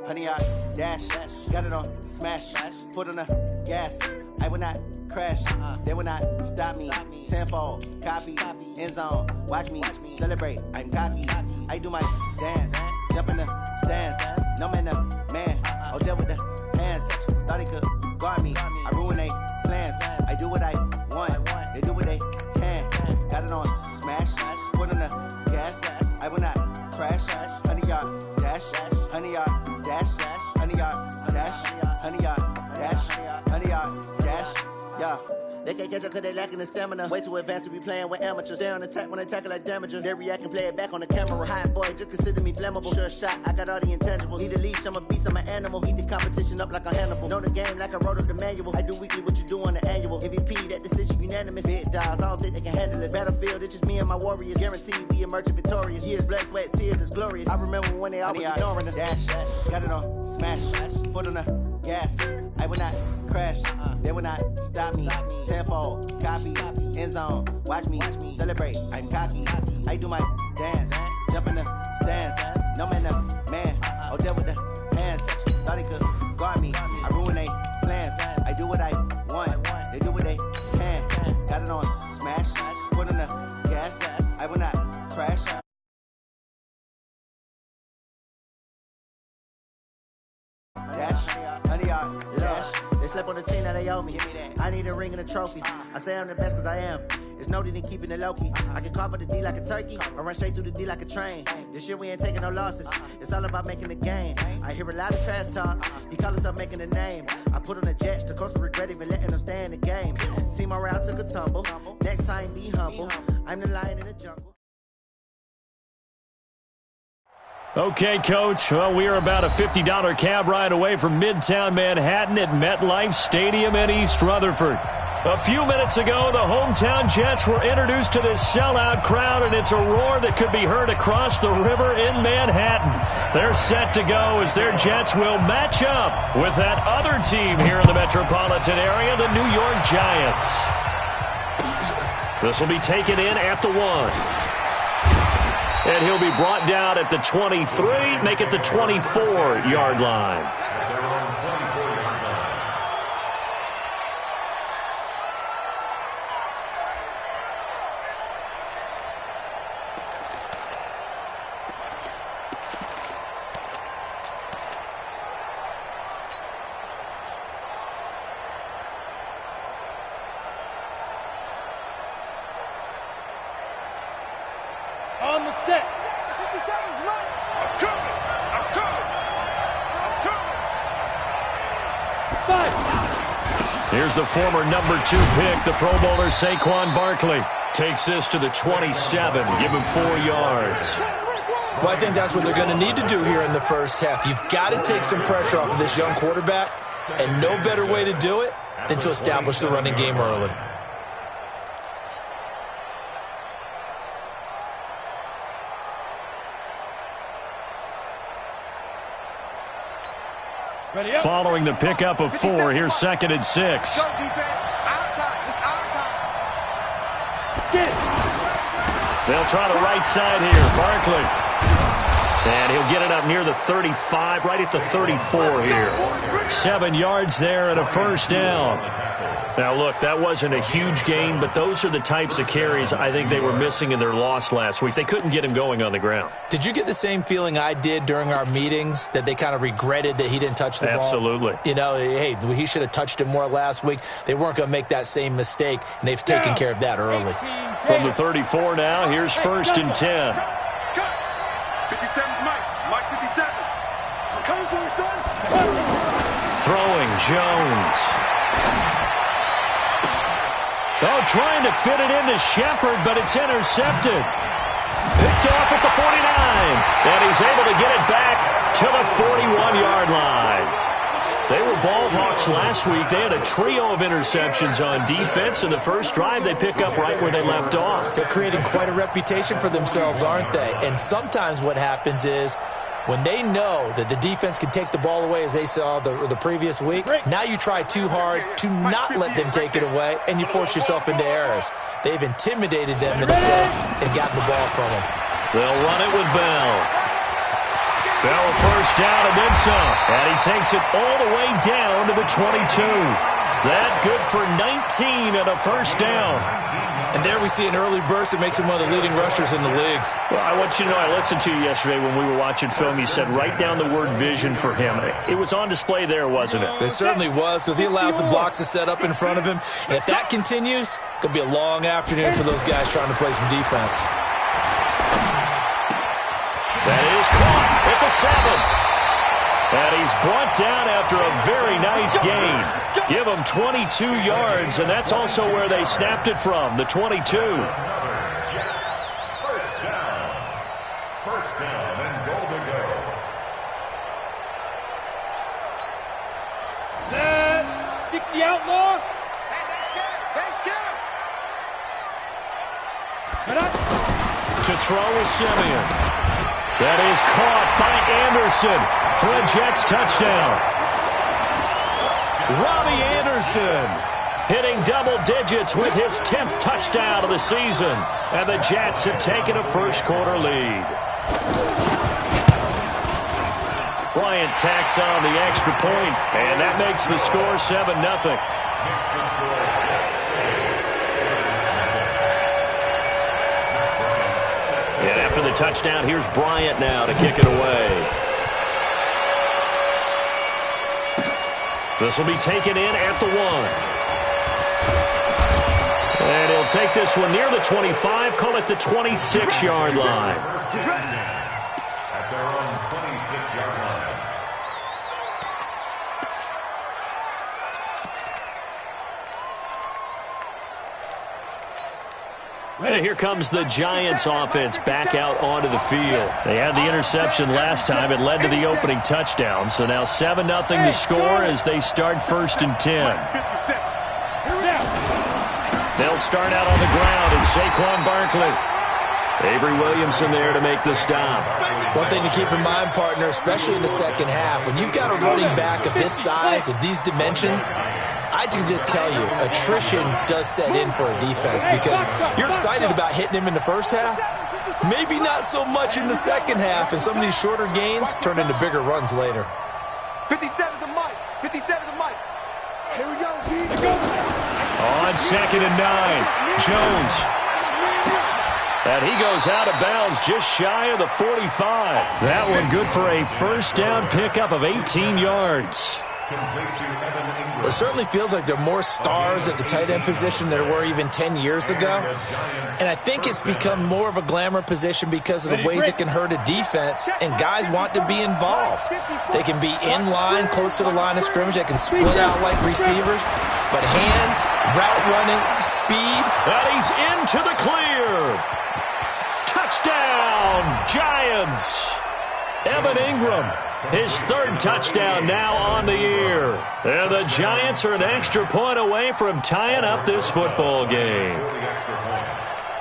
honey yard, dash, got it on, smash, foot on the gas. I will not crash, they will not stop me. Tenfold, copy, end zone, watch me celebrate. I'm cocky, I do my dance, jump in the stands. No man, man, oh there with the hands. Thought he could guard me, I ruin they plans. I do what I want, they do what they can. Got it on, smash, foot on the gas. I will not crash, honey yard, dash, honey yard, dash, honey yard, dash, honey yard, dash, honey yard, dash, yeah. They can't catch up cause they lacking the stamina. Way too advanced to be playing with amateurs. They on attack when they tackle like damager. They react and play it back on the camera. Hot boy, just consider me flammable. Sure shot, I got all the intangibles. Need a leash, I'm a beast, I'm an animal. Eat the competition up like a Hannibal. Know the game like I wrote up the manual. I do weekly what you do on the annual. MVP, that decision unanimous. Big dogs, I don't think they can handle it. Battlefield, it's just me and my warriors. Guaranteed we emerge victorious. Years, blood, sweat, tears, it's glorious. I remember when they always ignoring us. Dash, got it on, smash, foot on the gas. I will not crash, they will not stop me. Tenfold, copy, end zone, watch me celebrate. I'm cocky, I do my dance, jump in the stands. No man, man, oh there with the hands. Thought he could guard me, I ruin they plans. I do what I want, they do what they can. Got it on, smash, foot on the gas. I will not crash. Dash, honey yard, dash. They slept on the team that they owe me. I need a ring and a trophy. I say I'm the best cause I am. It's noted in keeping it low-key. I can carve up the D like a turkey or run straight through the D like a train. This year we ain't taking no losses. It's all about making the game. I hear a lot of trash talk. He call himself making a name. I put on the Jets. The coach will regret even letting them stay in the game. Team morale took a tumble. Next time be humble. I'm the lion in the jungle. Okay, Coach. Well, we are about a $50 cab ride away from Midtown Manhattan at MetLife Stadium in East Rutherford. A few minutes ago, the hometown Jets were introduced to this sellout crowd, and it's a roar that could be heard across the river in Manhattan. They're set to go as their Jets will match up with that other team here in the metropolitan area, the New York Giants. This will be taken in at the 1. And he'll be brought down at the 23, make it the 24-yard line. On the set. 50 seconds, right? I'm coming. I'm coming. I'm coming. 5. Here's the former number 2 pick, the Pro Bowler Saquon Barkley. Takes this to the 27. Give him 4 yards. Well, I think that's what they're going to need to do here in the first half. You've got to take some pressure off of this young quarterback, and no better way to do it than to establish the running game early. Following the pickup of 4, here's 2nd and 6. Go, defense. Our time. It's our time. Get it. They'll try the right side here. Barkley. And he'll get it up near the 35, right at the 34 here. 7 yards there and a first down. Now, look, that wasn't a huge gain, but those are the types of carries I think they were missing in their loss last week. They couldn't get him going on the ground. Did you get the same feeling I did during our meetings, that they kind of regretted that he didn't touch the ball? Absolutely. You know, hey, he should have touched it more last week. They weren't going to make that same mistake, and they've taken care of that early. From the 34 now, here's 1st and 10. 57, Mike 57. I'm coming for you, son. Throwing Jones. Oh, trying to fit it into Shepard, but it's intercepted. Picked off at the 49. And he's able to get it back to the 41-yard line. They were ball hawks last week. They had a trio of interceptions on defense. In the first drive, they pick up right where they left off. They're creating quite a reputation for themselves, aren't they? And sometimes what happens is, when they know that the defense can take the ball away, as they saw the previous week, now you try too hard to not let them take it away, and you force yourself into errors. They've intimidated them in a sense and gotten the ball from them. They'll run it with Bell. Now a first down and then some. And he takes it all the way down to the 22. That good for 19 and a first down. And there we see an early burst that makes him one of the leading rushers in the league. Well, I want you to know, I listened to you yesterday when we were watching film. You said write down the word vision for him. It was on display there, wasn't it? It certainly was, because he allows the blocks to set up in front of him. And if that continues, it's going to be a long afternoon for those guys trying to play some defense. That is caught at the 7. And he's brought down after a very nice gain. Give him 22 yards, and that's also where they snapped it from, the 22. First down. First down and goal to go. Set. 60 outlaw. Hey, they're scared. To throw is Simeon. That is caught by Anderson for a Jets touchdown. Robbie Anderson hitting double digits with his 10th touchdown of the season. And the Jets have taken a first-quarter lead. Bryant tacks on the extra point, and that makes the score 7-0. And after the touchdown, here's Bryant now to kick it away. This will be taken in at the 1. And he'll take this one near the 25, call it the 26-yard line. At their own 26-yard line. And here comes the Giants offense back out onto the field. They had the interception last time. It led to the opening touchdown. So now 7-0 to score as they start 1st and 10. They'll start out on the ground, and Saquon Barkley. Avery Williamson there to make the stop. One thing to keep in mind, partner, especially in the second half, when you've got a running back of this size, of these dimensions, I can just tell you, attrition does set in for a defense because you're excited about hitting him in the first half. Maybe not so much in the second half, and some of these shorter gains turn into bigger runs later. 57 to Mike. 57 to Mike. Here we go. On 2nd and 9, Jones. And he goes out of bounds just shy of the 45. That one good for a first down pickup of 18 yards. Well, it certainly feels like there are more stars at the tight end position than there were even 10 years ago. And I think it's become more of a glamour position because of the ways it can hurt a defense, and guys want to be involved. They can be in line, close to the line of scrimmage. They can split out like receivers. But hands, route running, speed. And he's into the clear. Touchdown, Giants. Evan Ingram, his 3rd touchdown now on the year. And the Giants are an extra point away from tying up this football game.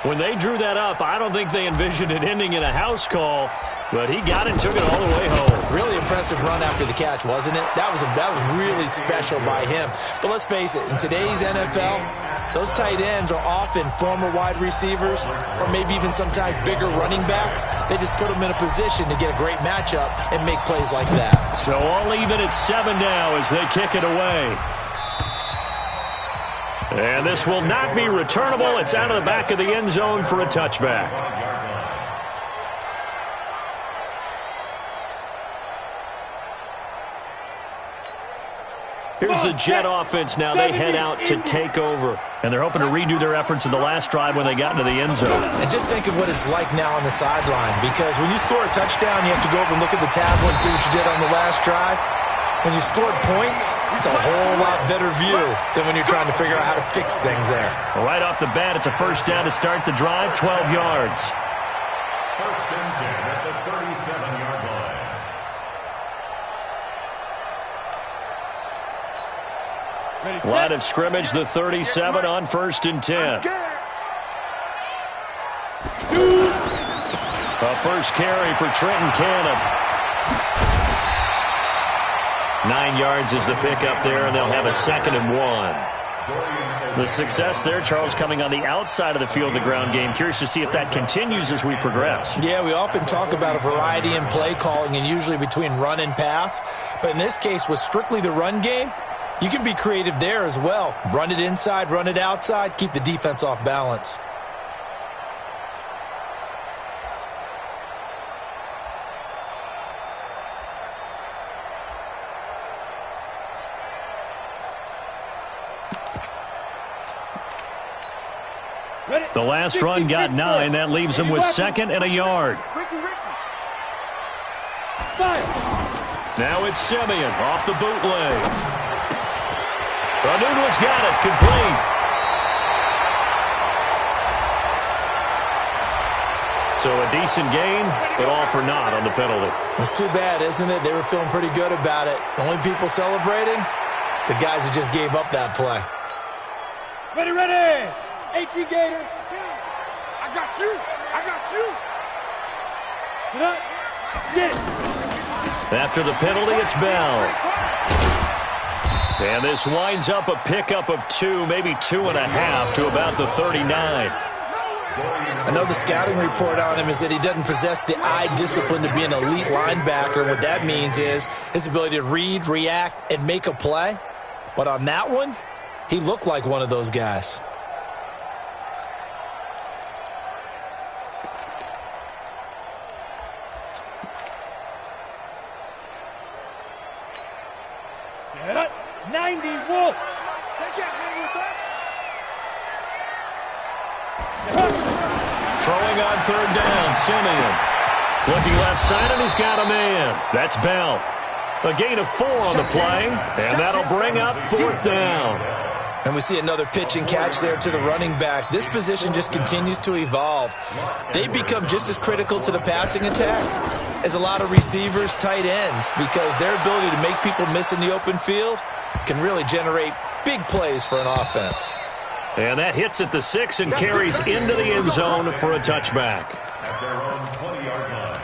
When they drew that up, I don't think they envisioned it ending in a house call, but he got it and took it all the way home. Really impressive run after the catch, wasn't it? That was really special by him. But let's face it, in today's NFL, those tight ends are often former wide receivers or maybe even sometimes bigger running backs. They just put them in a position to get a great matchup and make plays like that. So all even at 7 now as they kick it away. And this will not be returnable. It's out of the back of the end zone for a touchback. Here's the Jet offense now. They head out to take over. And they're hoping to redo their efforts in the last drive when they got into the end zone. And just think of what it's like now on the sideline. Because when you score a touchdown, you have to go over and look at the tablet and see what you did on the last drive. When you scored points, it's a whole lot better view than when you're trying to figure out how to fix things there. Well, right off the bat, it's a first down to start the drive, 12 yards. 1st and 10 at the 37-yard line. Line of scrimmage, the 37 on 1st and 10. A first carry for Trenton Cannon. 9 yards is the pickup there, and they'll have a 2nd and 1. The success there, Charles, coming on the outside of the field, the ground game. Curious to see if that continues as we progress. Yeah, we often talk about a variety in play calling and usually between run and pass. But in this case, with strictly the run game, you can be creative there as well. Run it inside, run it outside, keep the defense off balance. The last run got 9. That leaves him with 2nd and a yard. Now it's Simeon off the bootleg. Nunez got it. Complete. So a decent gain, but all for naught on the penalty. It's too bad, isn't it? They were feeling pretty good about it. The only people celebrating, the guys who just gave up that play. Ready. 18 Gator. I got you. Sit up. Get it. After the penalty, it's Bell. And this winds up a pickup of 2, maybe 2.5 to about the 39. I know the scouting report on him is that he doesn't possess the eye discipline to be an elite linebacker. And what that means is his ability to read, react, and make a play. But on that one, he looked like one of those guys. Set up. 90 Wolf. They can't hang with us. Throwing on 3rd down, Simeon. Looking left side, and he's got a man. That's Bell. A gain of 4 on the play, and that'll bring up 4th down. And we see another pitch and catch there to the running back. This position just continues to evolve. They become just as critical to the passing attack as a lot of receivers, tight ends, because their ability to make people miss in the open field can really generate big plays for an offense. And that hits at the 6 and carries into the end zone for a touchback. At their own 20-yard line.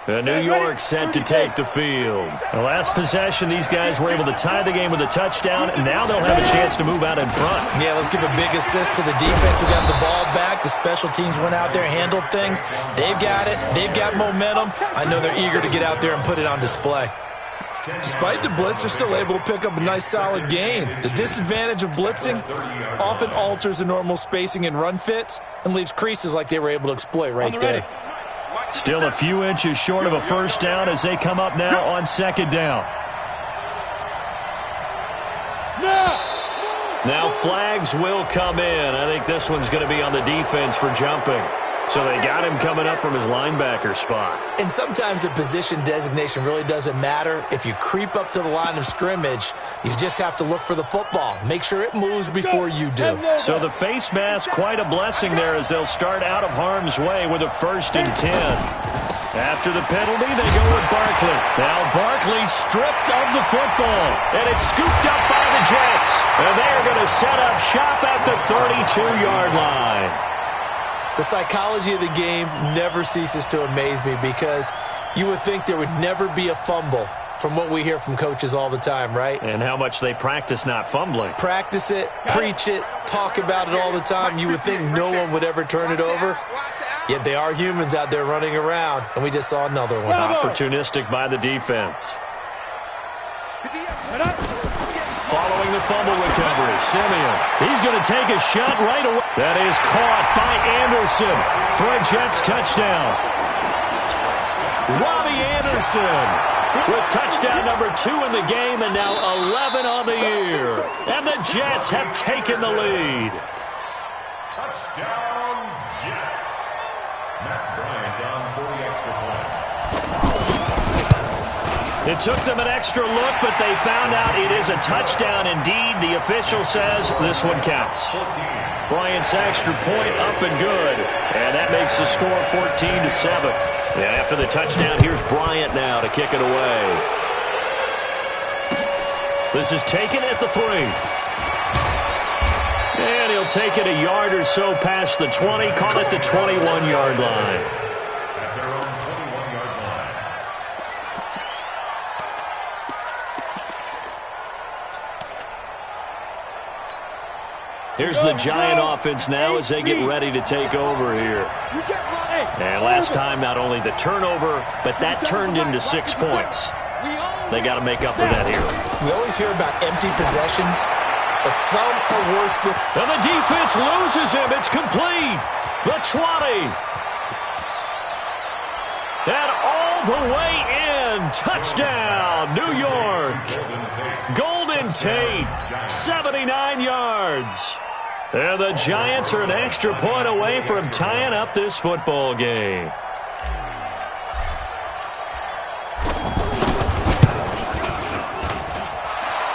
New York set to take the field. The last possession, these guys were able to tie the game with a touchdown, and now they'll have a chance to move out in front. Yeah, let's give a big assist to the defense who got the ball back. The special teams went out there, handled things. They've got it. They've got momentum. I know they're eager to get out there and put it on display. Despite the blitz, they're still able to pick up a nice, solid gain. The disadvantage of blitzing often alters the normal spacing and run fits and leaves creases like they were able to exploit right there. Still a few inches short of a first down as they come up now on 2nd down. Now flags will come in. I think this one's going to be on the defense for jumping. So they got him coming up from his linebacker spot. And sometimes the position designation really doesn't matter. If you creep up to the line of scrimmage, you just have to look for the football. Make sure it moves before you do. So the face mask, quite a blessing there as they'll start out of harm's way with a 1st and 10. After the penalty, they go with Barkley. Now Barkley stripped of the football, and it's scooped up by the Jets. And they're going to set up shop at the 32-yard line. The psychology of the game never ceases to amaze me because you would think there would never be a fumble from what we hear from coaches all the time, right? And how much they practice not fumbling. Practice it, preach it, talk about it all the time. You would think no one would ever turn it over. Yet they are humans out there running around, and we just saw another one. Opportunistic by the defense. Following the fumble recovery, Simeon. He's going to take a shot right away. That is caught by Anderson for a Jets touchdown. Robbie Anderson with touchdown number 2 in the game and now 11 on the year. And the Jets have taken the lead. Touchdown, Jets. Matt Bryant down for the extra point. It took them an extra look, but they found out it is a touchdown indeed. The official says this one counts. Bryant's extra point up and good. And that makes the score 14-7. And after the touchdown, here's Bryant now to kick it away. This is taken at the 3. And he'll They'll take it a yard or so past the 20, call it the 21-yard line. At their own 21-yard line. Here's the Giant offense now as they get ready to take over here. And last time, not only the turnover, but that turned into 6 points. They got to make up for that here. We always hear about empty possessions, but some are worse than... And the defense loses him. It's complete. The 20. And all the way in. Touchdown, New York. Golden Tate, 79 yards. And the Giants are an extra point away from tying up this football game.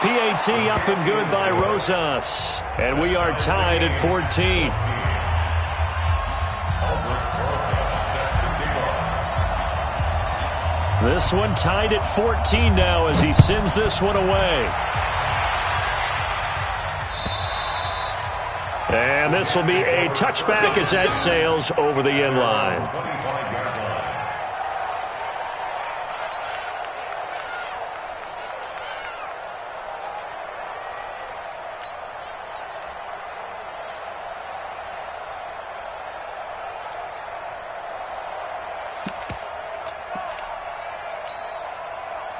PAT up and good by Rosas. And we are tied at 14. This one tied at 14 now as he sends this one away. And this will be a touchback as that sails over the end line.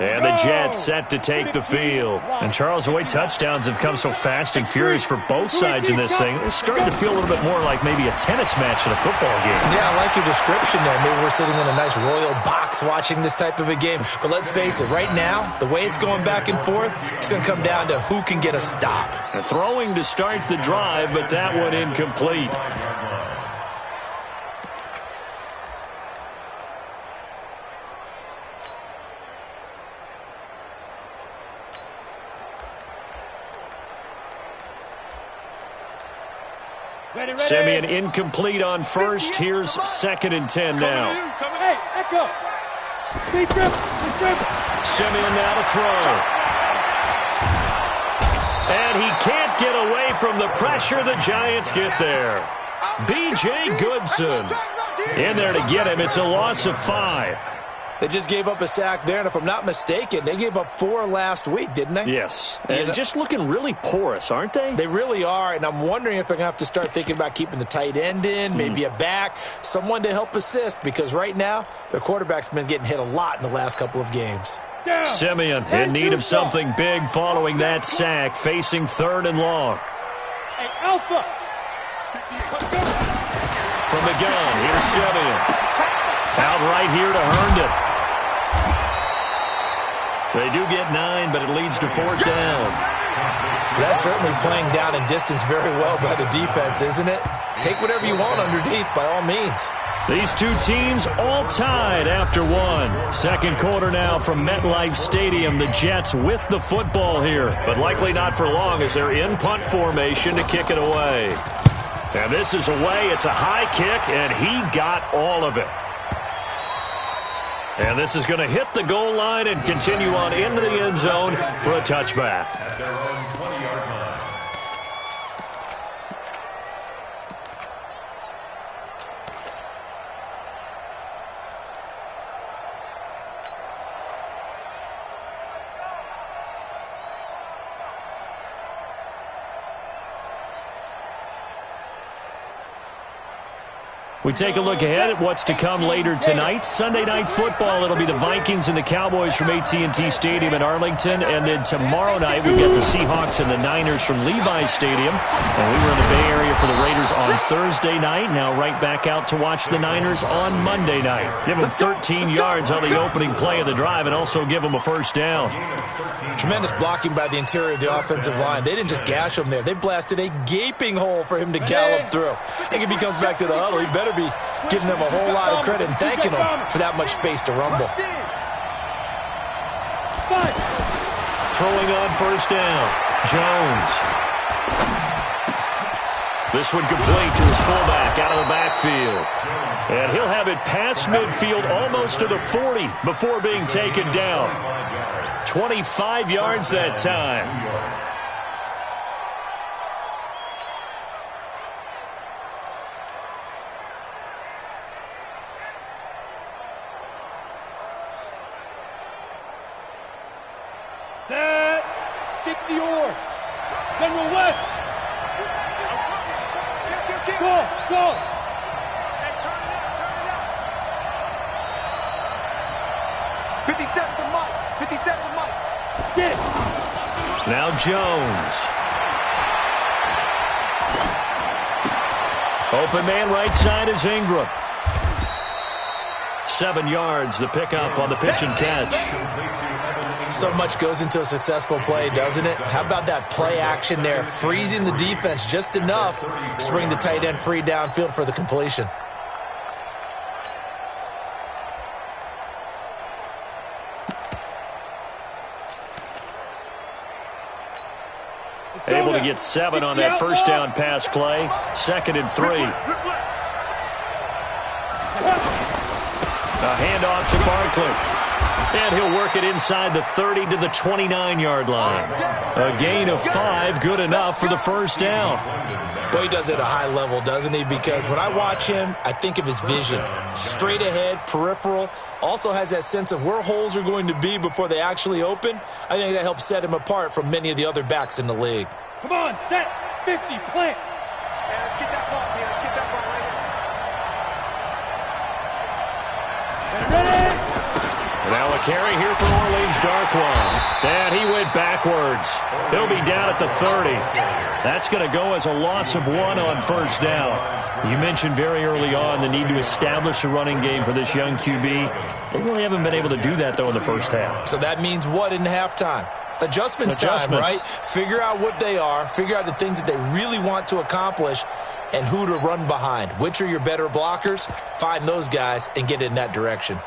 And the Jets set to take the field. And Charles, the way touchdowns have come so fast and furious for both sides in this thing, it's starting to feel a little bit more like maybe a tennis match than a football game. Yeah, I like your description there. Maybe we're sitting in a nice royal box watching this type of a game. But let's face it, right now, the way it's going back and forth, it's going to come down to who can get a stop. And throwing to start the drive, but that one incomplete. Simeon incomplete on first. Here's 2nd and 10 now. Hey, echo. Simeon now to throw. And he can't get away from the pressure. The Giants get there. B.J. Goodson in there to get him. It's a loss of 5. They just gave up a sack there, and if I'm not mistaken, they gave up 4 last week, didn't they? Yes. And just looking really porous, aren't they? They really are, and I'm wondering if they're going to have to start thinking about keeping the tight end in, maybe a back, someone to help assist, because right now, their quarterback's been getting hit a lot in the last couple of games. Simeon in need of something big following that sack, facing 3rd and long. Hey, Alpha. From the gun, here's Simeon. Out right here to Herndon. They do get 9, but it leads to 4th down. That's certainly playing down and distance very well by the defense, isn't it? Take whatever you want underneath, by all means. These two teams all tied after one. Second quarter now from MetLife Stadium. The Jets with the football here, but likely not for long as they're in punt formation to kick it away. And this is away. It's a high kick, and he got all of it. And this is going to hit the goal line and continue on into the end zone for a touchback. At their own 20-yard line. We take a look ahead at what's to come later tonight. Sunday Night Football, it'll be the Vikings and the Cowboys from AT&T Stadium in Arlington. And then tomorrow night, we've got the Seahawks and the Niners from Levi's Stadium. And we were in the Bay Area for the Raiders on Thursday night. Now right back out to watch the Niners on Monday night. Give them 13 yards on the opening play of the drive and also give them a first down. Tremendous blocking by the interior of the offensive line. They didn't just gash him there. They blasted a gaping hole for him to gallop through. I think if he comes back to the huddle, he better be giving them a whole lot of credit and thanking them for that much space to rumble. Throwing on first down, Jones. This one complete to his fullback out of the backfield. And he'll have it past midfield almost to the 40 before being taken down. 25 yards that time. 60 or. General West. Go, go. Hey, turn it up. 57 to Mike. 57 to Mike. Get. Now Jones. Open man right side is Ingram. 7 yards, the pickup on the pitch and catch. So much goes into a successful play, doesn't it? How about that play action there? Freezing the defense just enough to bring the tight end free downfield for the completion. Able to get 7 on that first down pass play. 2nd and 3. A handoff to Barkley. And he'll work it inside the 30 to the 29-yard line. A gain of 5, good enough for the first down. Boy, he does it at a high level, doesn't he? Because when I watch him, I think of his vision. Straight ahead, peripheral. Also has that sense of where holes are going to be before they actually open. I think that helps set him apart from many of the other backs in the league. Come on, set. 50, plant. Yeah, let's get that ball, man. Let's get that ball right here. Ready? Now a carry here for Orleans Darkwan. And he went backwards. He'll be down at the 30. That's going to go as a loss of 1 on first down. You mentioned very early on the need to establish a running game for this young QB. They really haven't been able to do that, though, in the first half. So that means what in halftime? Adjustments time, right? Figure out what they are. Figure out the things that they really want to accomplish and who to run behind. Which are your better blockers? Find those guys and get in that direction.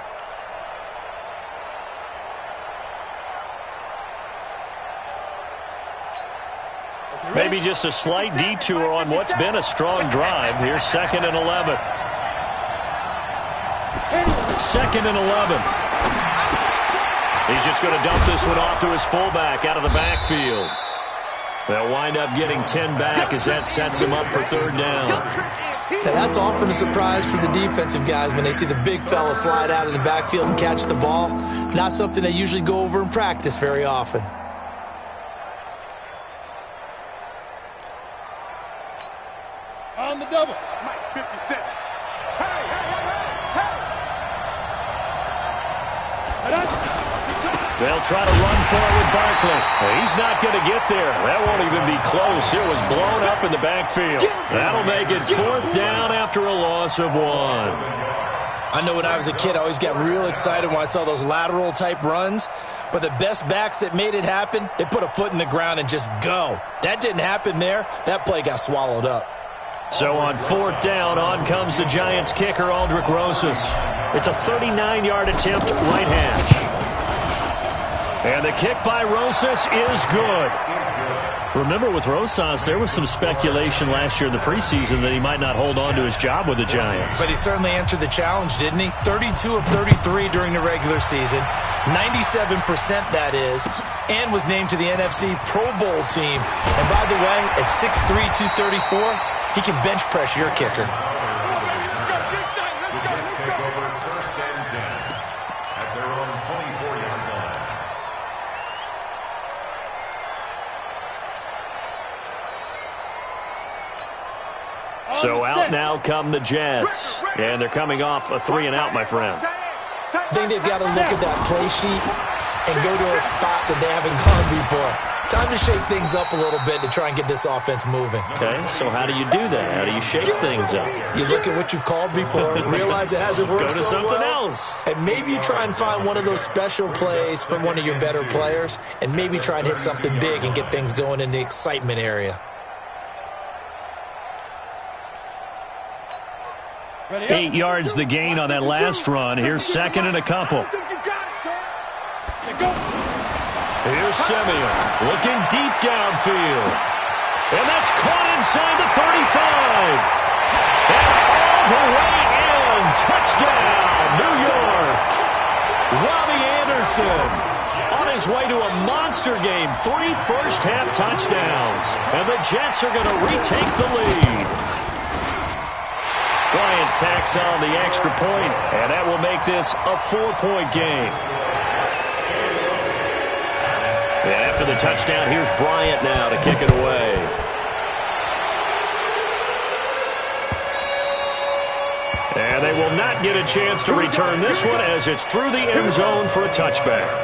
Maybe just a slight detour on what's been a strong drive. Here's 2nd and 11. 2nd and 11. He's just going to dump this one off to his fullback out of the backfield. They'll wind up getting 10 back as that sets him up for 3rd down. Now that's often a surprise for the defensive guys when they see the big fella slide out of the backfield and catch the ball. Not something they usually go over in practice very often. On the double. Mike, 57. Hey, hey, hey, hey. They'll try to run for it with Barkley. He's not going to get there. That won't even be close. It was blown up in the backfield. That'll make it 4th down after a loss of 1. I know when I was a kid, I always got real excited when I saw those lateral-type runs. But the best backs that made it happen, they put a foot in the ground and just go. That didn't happen there. That play got swallowed up. So on 4th down, on comes the Giants kicker, Aldrick Rosas. It's a 39-yard attempt, right hash. And the kick by Rosas is good. Remember, with Rosas, there was some speculation last year in the preseason that he might not hold on to his job with the Giants. But he certainly answered the challenge, didn't he? 32 of 33 during the regular season, 97% that is, and was named to the NFC Pro Bowl team. And by the way, at 6'3", 234, he can bench press your kicker. So out now come the Jets. And they're coming off a 3-and-out, my friend. I think they've got to look at that play sheet and go to a spot that they haven't gone before. Time to shake things up a little bit to try and get this offense moving. Okay, so how do you do that? How do you shake things up? You look at what you've called before, realize it hasn't worked so well. Go to something else. And maybe you try and find one of those special plays from one of your better players, and maybe try and hit something big and get things going in the excitement area. 8 yards the gain on that last run. Here's 2nd and a couple. Here's Simeon looking deep downfield. And that's caught inside the 35. And all the way in. Touchdown, New York. Robbie Anderson on his way to a monster game. 3 first-half touchdowns. And the Jets are going to retake the lead. Bryant tacks on the extra point, and that will make this a 4-point game. And after the touchdown, here's Bryant now to kick it away. And they will not get a chance to return this one as it's through the end zone for a touchback.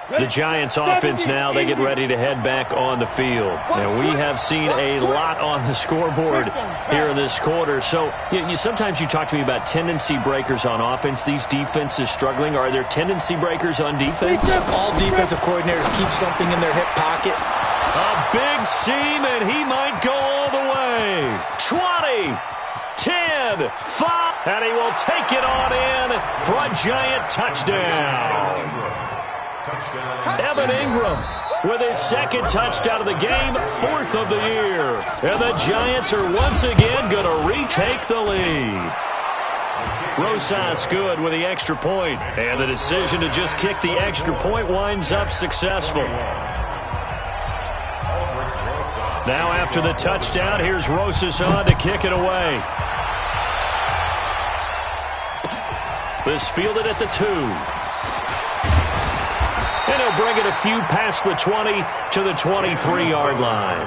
The Giants offense now, they get ready to head back on the field. And we have seen a lot on the scoreboard here in this quarter. So sometimes you talk to me about tendency breakers on offense. These defenses struggling. Are there tendency breakers on defense? All defensive coordinators keep something in their hip pocket. A big seam, and he might go all the way. 20, 10, 5, and he will take it on in for a Giant touchdown. Evan Ingram with his second touchdown of the game, 4th of the year. And the Giants are once again going to retake the lead. Rosas good with the extra point, and the decision to just kick the extra point winds up successful. Now after the touchdown, here's Rosas on to kick it away. This fielded at the 2. And he'll bring it a few past the 20 to the 23-yard line.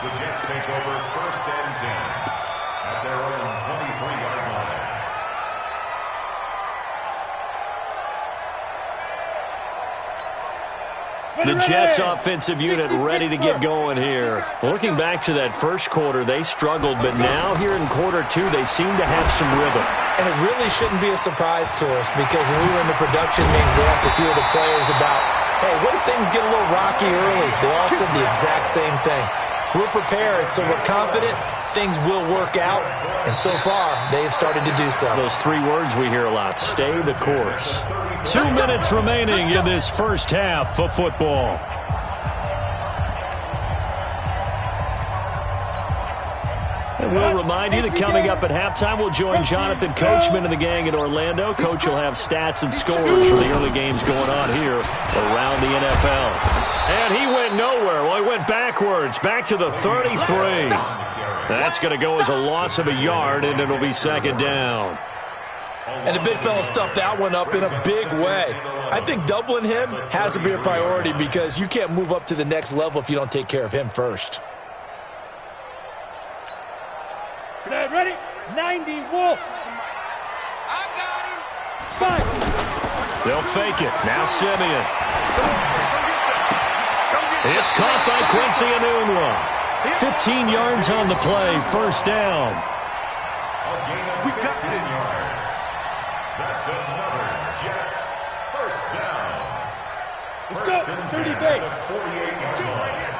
The Jets take over 1st and 10 at their own 23-yard line. The Jets offensive unit ready to get going here. Looking back to that first quarter, they struggled, but now here in quarter 2, they seem to have some rhythm. And it really shouldn't be a surprise to us because when we were in the production meetings, we asked a few of the players about, hey, what if things get a little rocky early? They all said the exact same thing. We're prepared, so we're confident things will work out. And so far, they've started to do so. Those 3 words we hear a lot, stay the course. 2 minutes remaining in this first half of football. And we'll remind you that coming up at halftime, we'll join Jonathan Coachman and the gang in Orlando. Coach will have stats and scores from the early games going on here around the NFL. And he went nowhere. Well, he went backwards, back to the 33. That's going to go as a loss of a yard, and it'll be 2nd down. And the big fella stuffed that one up in a big way. I think doubling him has to be a priority because you can't move up to the next level if you don't take care of him first. Set, ready? 90, Wolf. I got him. Fight. They'll fake it. Now Simeon. It's caught by Quincy Enunwa. 15 yards on the play. 1st down. We got this. That's another Jets 1st down. Let's go. 30 base. 48-yard line.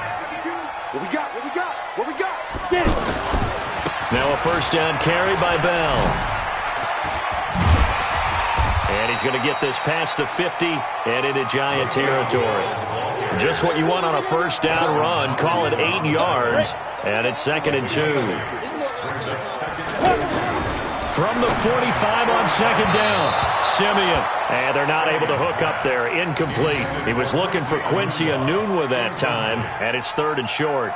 What we got? What we got? What we got? Get it. Now a 1st down carry by Bell. And he's going to get this past the 50 and into Giant territory. Just what you want on a 1st down run. Call it 8 yards. And it's 2nd and 2. From the 45 on 2nd down. Simeon. And they're not able to hook up there. Incomplete. He was looking for Quincy Enunwa that time. And it's 3rd and short.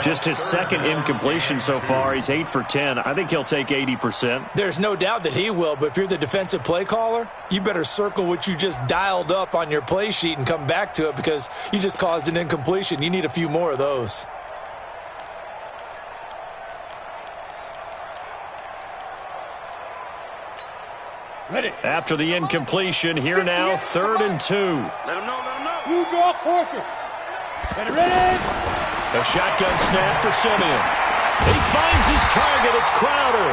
Just his 2nd incompletion so far. He's 8 for 10. I think he'll take 80%. There's no doubt that he will, but if you're the defensive play caller, you better circle what you just dialed up on your play sheet and come back to it because you just caused an incompletion. You need a few more of those. Ready. After the incompletion, here now, 3rd and 2. Let him know, let him know. You draw Corker. Ready? A shotgun snap for Simeon. He finds his target. It's Crowder.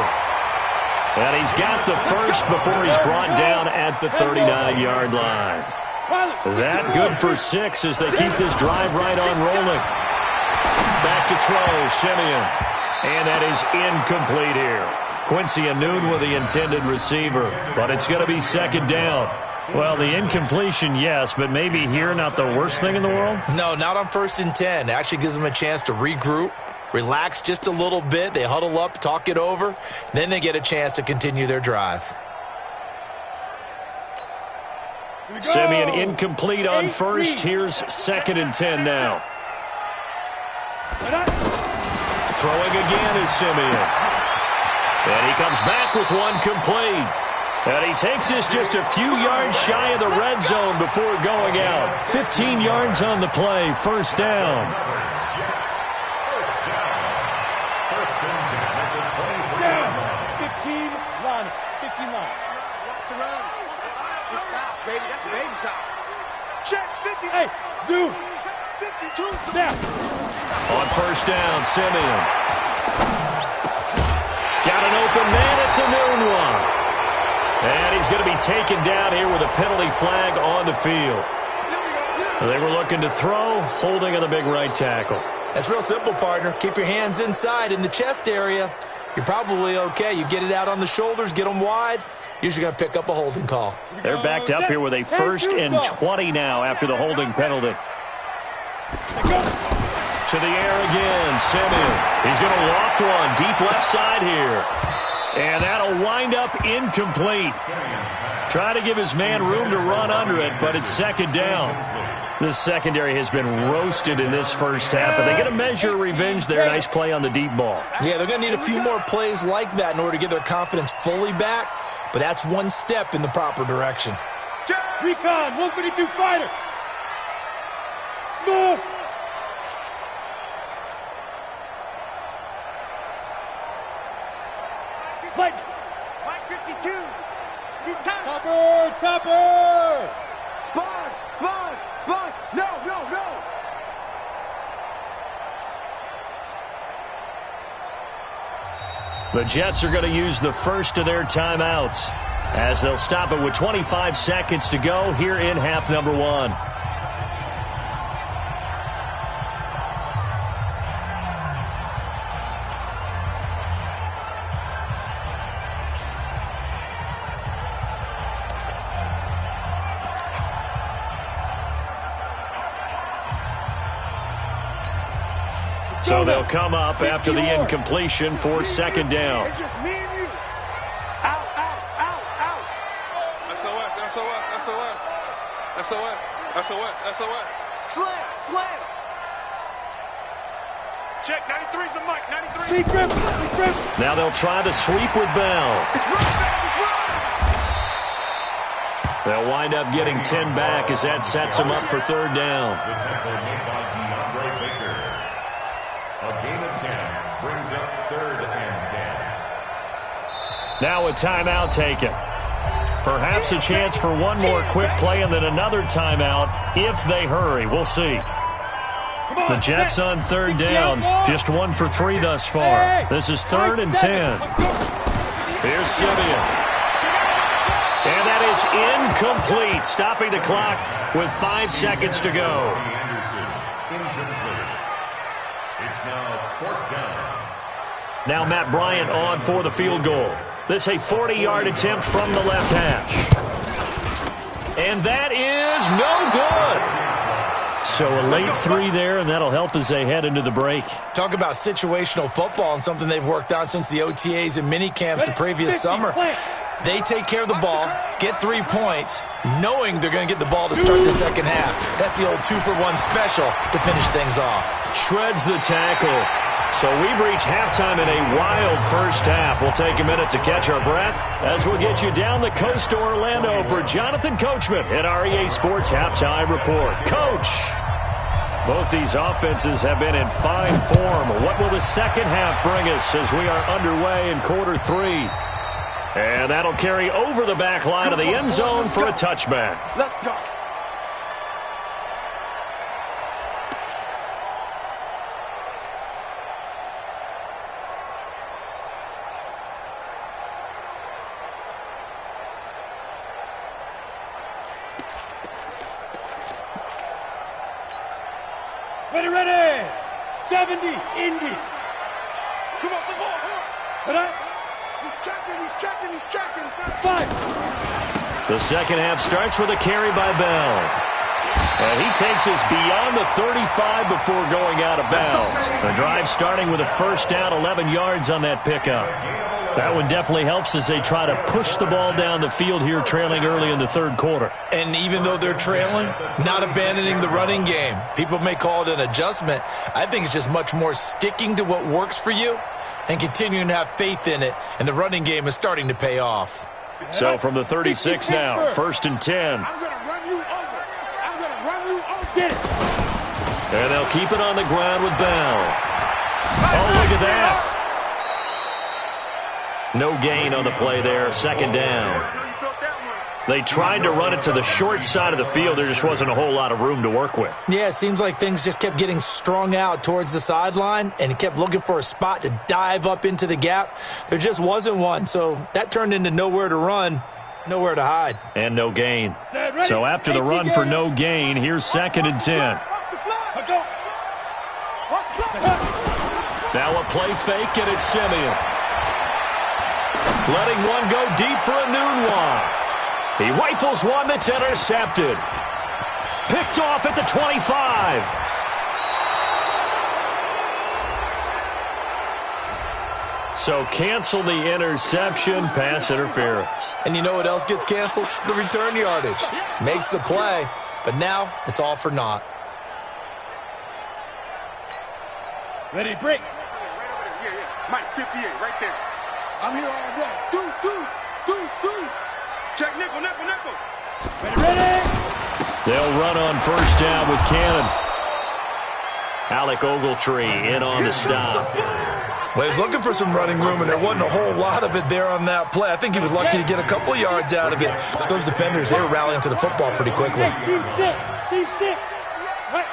And he's got the first before he's brought down at the 39-yard line. That good for 6 as they keep this drive right on rolling. Back to throw, Simeon. And that is incomplete here. Quincy Enunwa, the intended receiver, but it's going to be 2nd down. Well, the incompletion, yes, but maybe here not the worst thing in the world? No, not on 1st and 10. It actually gives them a chance to regroup, relax just a little bit. They huddle up, talk it over, then they get a chance to continue their drive. Simeon incomplete on 1st. Here's 2nd and 10 now. Throwing again is Simeon. And he comes back with one complete. And he takes this just a few yards shy of the red zone before going out. 15 yards on the play, first down. Down. 15 line. 15 line. Watch the run. It's south, baby. That's a baby south. Check 50. Hey, zoom. Check 52. Snap. On first down, Simeon. Got an open man. It's a noon one. And he's going to be taken down here with a penalty flag on the field. They were looking to throw, holding on the big right tackle. That's real simple, partner. Keep your hands inside in the chest area. You're probably okay. You get it out on the shoulders, get them wide. Usually going to pick up a holding call. They're backed up here with a 1st and 20 now after the holding penalty. To the air again, Simeon. He's going to loft one deep left side here. And that'll wind up incomplete. Try to give his man room to run under it, but it's second down. This secondary has been roasted in this first half, but they get a measure of revenge there. Nice play on the deep ball. Yeah, they're going to need a few more plays like that in order to get their confidence fully back, but that's one step in the proper direction. Recon, 152 fighter. Smooth. Lightning. 152. He's time. Topper, topper. Sponge, sponge, sponge. No, no, no. The Jets are going to use the first of their timeouts as they'll stop it with 25 seconds to go here in half number one. So they'll come up after the incompletion for second down. It's just me and you. Out, out, out, out. SOS, SOS, SOS. SOS, SOS, SOS. Slam, slam. Check, 93's the mic, 93. Big grip, big grip. Now they'll try the sweep with Bell. It's run, baby, run. They'll wind up getting 10 back as that sets them up for third down. The tackle made by DeAndre Baker. A gain of 10 brings up 3rd and 10. Now a timeout taken. Perhaps a chance for one more quick play and then another timeout if they hurry. We'll see. The Jets on third down. Just 1 for 3 thus far. This is 3rd and 10. Here's Simeon. And that is incomplete, stopping the clock with 5 seconds to go. It's now 4th down. Now Matt Bryant on for the field goal. This a 40-yard attempt from the left hash. And that is no good. So a late 3 there, and that'll help as they head into the break. Talk about situational football and something they've worked on since the OTAs and mini camps the previous summer. They take care of the ball, get 3 points, knowing they're going to get the ball to start the second half. That's the old 2-for-1 special to finish things off. Shreds the tackle. So we've reached halftime in a wild first half. We'll take a minute to catch our breath as we'll get you down the coast to Orlando for Jonathan Coachman at REA Sports Halftime Report. Coach, both these offenses have been in fine form. What will the second half bring us as we are underway in quarter 3? And that'll carry over the back line of the end zone for a touchback. Let's go. Ready, ready. 70, Indy. Come on, the ball. Ready? He's checking, he's checking, he's checking. 5. The second half starts with a carry by Bell. And he takes us beyond the 35 before going out of bounds. The drive starting with a first down, 11 yards on that pickup. Gain of That one definitely helps as they try to push the ball down the field here, trailing early in the third quarter. And even though they're trailing, not abandoning the running game. People may call it an adjustment. I think it's just much more sticking to what works for you and continuing to have faith in it. And the running game is starting to pay off. So from the 36 now, 1st and 10. I'm going to run you over. I'm going to run you over. Get it. And they'll keep it on the ground with Bell. Oh, look at that. No gain on the play there, 2nd down. They tried to run it to the short side of the field. There just wasn't a whole lot of room to work with. Yeah, it seems like things just kept getting strung out towards the sideline, and he kept looking for a spot to dive up into the gap. There just wasn't one, so that turned into nowhere to run, nowhere to hide. And no gain. So after the run for no gain, here's 2nd and 10. Now a play fake, and it's Simeon. Letting one go deep for a noon one. He rifles one that's intercepted. Picked off at the 25. So cancel the interception, pass interference. And you know what else gets canceled? The return yardage. Makes the play, but now it's all for naught. Ready, break. Mike, 58, right there. I'm here all day. Deuce. Check nickel. Ready. They'll run on 1st down with Cannon. Alec Ogletree in on the stop. Well, he was looking for some running room, and there wasn't a whole lot of it there on that play. I think he was lucky to get a couple of yards out of it. So those defenders, they were rallying to the football pretty quickly. Team 6. Right.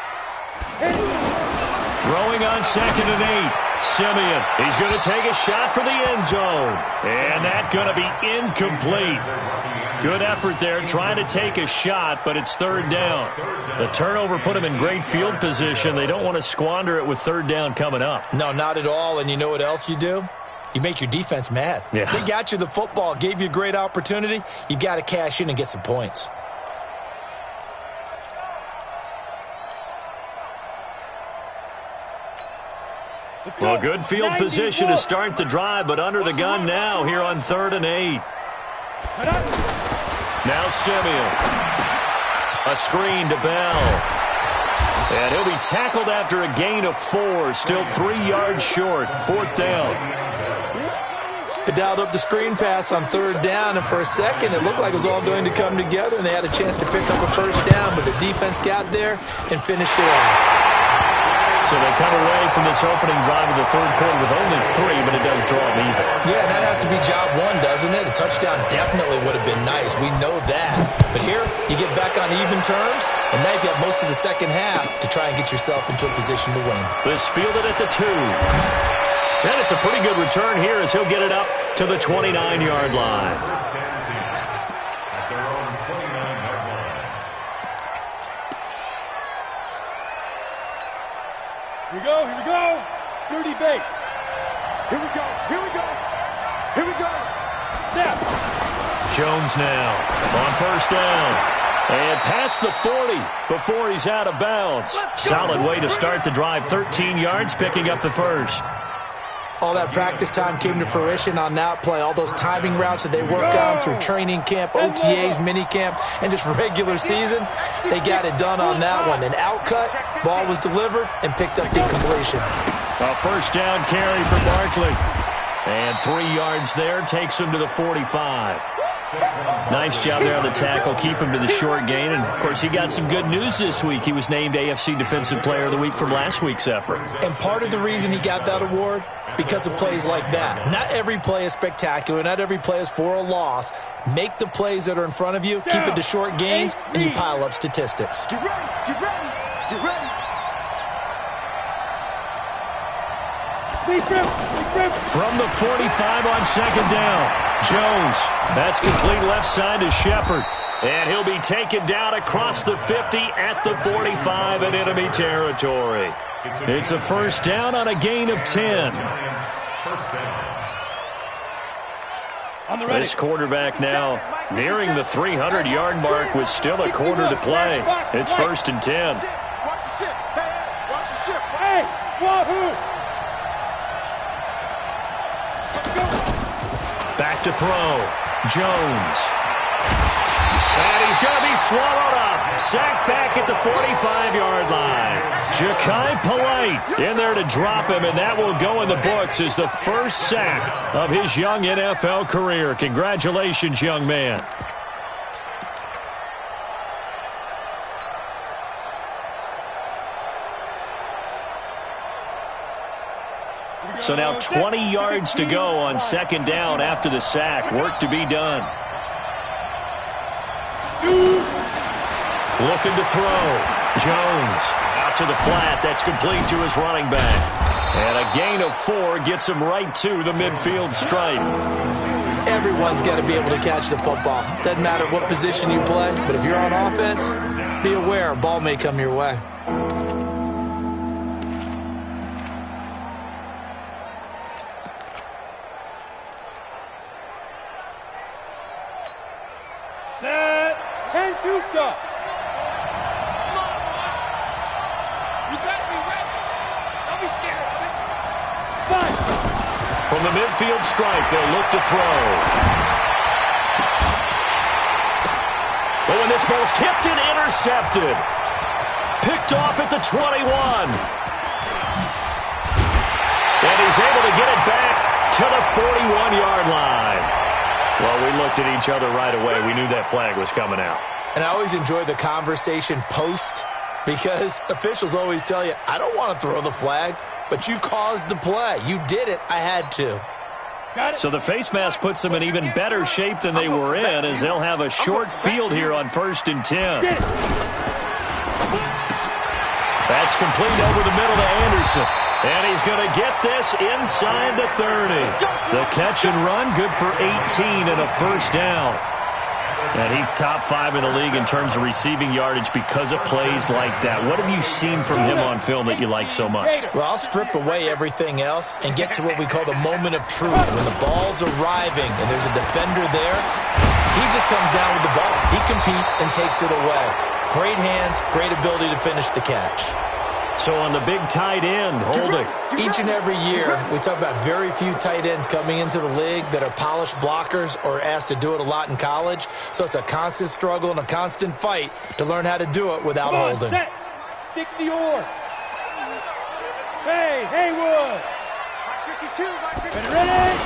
Throwing on 2nd and 8. Simeon, he's going to take a shot for the end zone. And that's going to be incomplete. Good effort there trying to take a shot, but it's 3rd down. The turnover put him in great field position. They don't want to squander it with 3rd down coming up. No, not at all. And you know what else you do? You make your defense mad. Yeah. They got you the football, gave you a great opportunity. You got to cash in and get some points. Well, good field position to start the drive, but under the gun now here on 3rd and 8. Now Simeon. A screen to Bell. And he'll be tackled after a gain of 4. Still 3 yards short. 4th down. They dialed up the screen pass on 3rd down, and for a second it looked like it was all going to come together, and they had a chance to pick up a 1st down, but the defense got there and finished it off. So they come away from this opening drive of the 3rd quarter with only 3, but it does draw them even. Yeah, and that has to be job 1, doesn't it? A touchdown definitely would have been nice. We know that. But here, you get back on even terms, and now you've got most of the second half to try and get yourself into a position to win. This fielded at the 2. And it's a pretty good return here as he'll get it up to the 29-yard line. Here we go. Dirty base. Here we go. Snap. Jones now on 1st down. And past the 40 before he's out of bounds. Solid way to start the drive. 13 yards, picking up the 1st. All that practice time came to fruition on that play. All those timing routes that they work on through training camp, OTAs, mini camp, and just regular season, they got it done on that one. An outcut, ball was delivered, and picked up the completion. A 1st down carry for Barkley. And 3 yards there takes him to the 45. Nice job there on the tackle. Keep him to the short gain. And, of course, he got some good news this week. He was named AFC Defensive Player of the Week from last week's effort. And part of the reason he got that award, because of plays like that. Not every play is spectacular. Not every play is for a loss. Make the plays that are in front of you, keep it to short gains, and you pile up statistics. Get ready. From the 45 on 2nd down, Jones. That's complete left side to Shepard. And he'll be taken down across the 50 at the 45 in enemy territory. It's a 1st down on a gain of 10. This quarterback now nearing the 300-yard mark with still a quarter to play. It's 1st and 10. Watch the ship. Watch the ship. Hey, wahoo! throw. Jones. And he's going to be swallowed up. Sacked back at the 45-yard line. Ja'Kai Polite in there to drop him, and that will go in the books as the first sack of his young NFL career. Congratulations, young man. So now 20 yards to go on second down after the sack. Work to be done. Looking to throw. Jones out to the flat. That's complete to his running back. And a gain of 4 gets him right to the midfield stripe. Everyone's got to be able to catch the football. Doesn't matter what position you play, but if you're on offense, be aware a ball may come your way. Set. 10-2 stop. You better be ready. Don't be scared. Fight. From the midfield stripe, they'll look to throw. But when this ball's tipped and intercepted. Picked off at the 21. And he's able to get it back to the 41-yard line. Well, we looked at each other right away. We knew that flag was coming out. And I always enjoy the conversation post because officials always tell you, I don't want to throw the flag, but you caused the play. You did it. I had to. So the face mask puts them in even better shape than they were in as they'll have a short field here on 1st and 10. That's complete over the middle to Anderson. And he's going to get this inside the 30. The catch and run, good for 18 and a first down. And he's top 5 in the league in terms of receiving yardage because of plays like that. What have you seen from him on film that you like so much? Well, I'll strip away everything else and get to what we call the moment of truth. When the ball's arriving and there's a defender there, he just comes down with the ball. He competes and takes it away. Great hands, great ability to finish the catch. So on the big tight end, holding. Each and every year, we talk about very few tight ends coming into the league that are polished blockers or asked to do it a lot in college. So it's a constant struggle and a constant fight to learn how to do it without holding. Set. 60 or. Hey, Haywood. 52, ready?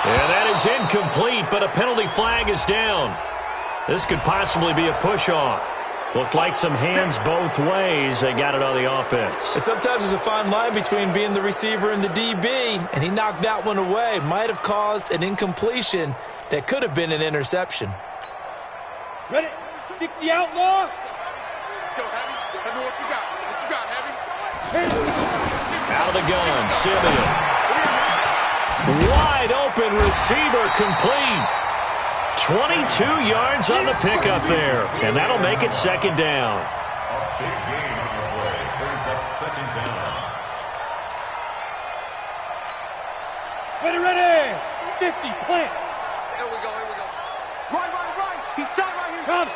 And that is incomplete, but a penalty flag is down. This could possibly be a push-off. Looked like some hands both ways. They got it on the offense. Sometimes there's a fine line between being the receiver and the DB, and he knocked that one away. Might have caused an incompletion that could have been an interception. Ready? 60 outlaw. Let's go, Heavy. Heavy, what you got? What you got, Heavy? Out of the gun, Simeon. Wide open receiver, complete. 22 yards on the pickup there, and that'll make it second down. A big gain on the play brings up second down. Ready. 50, plant. Here we go. Right. He's done right here. Come.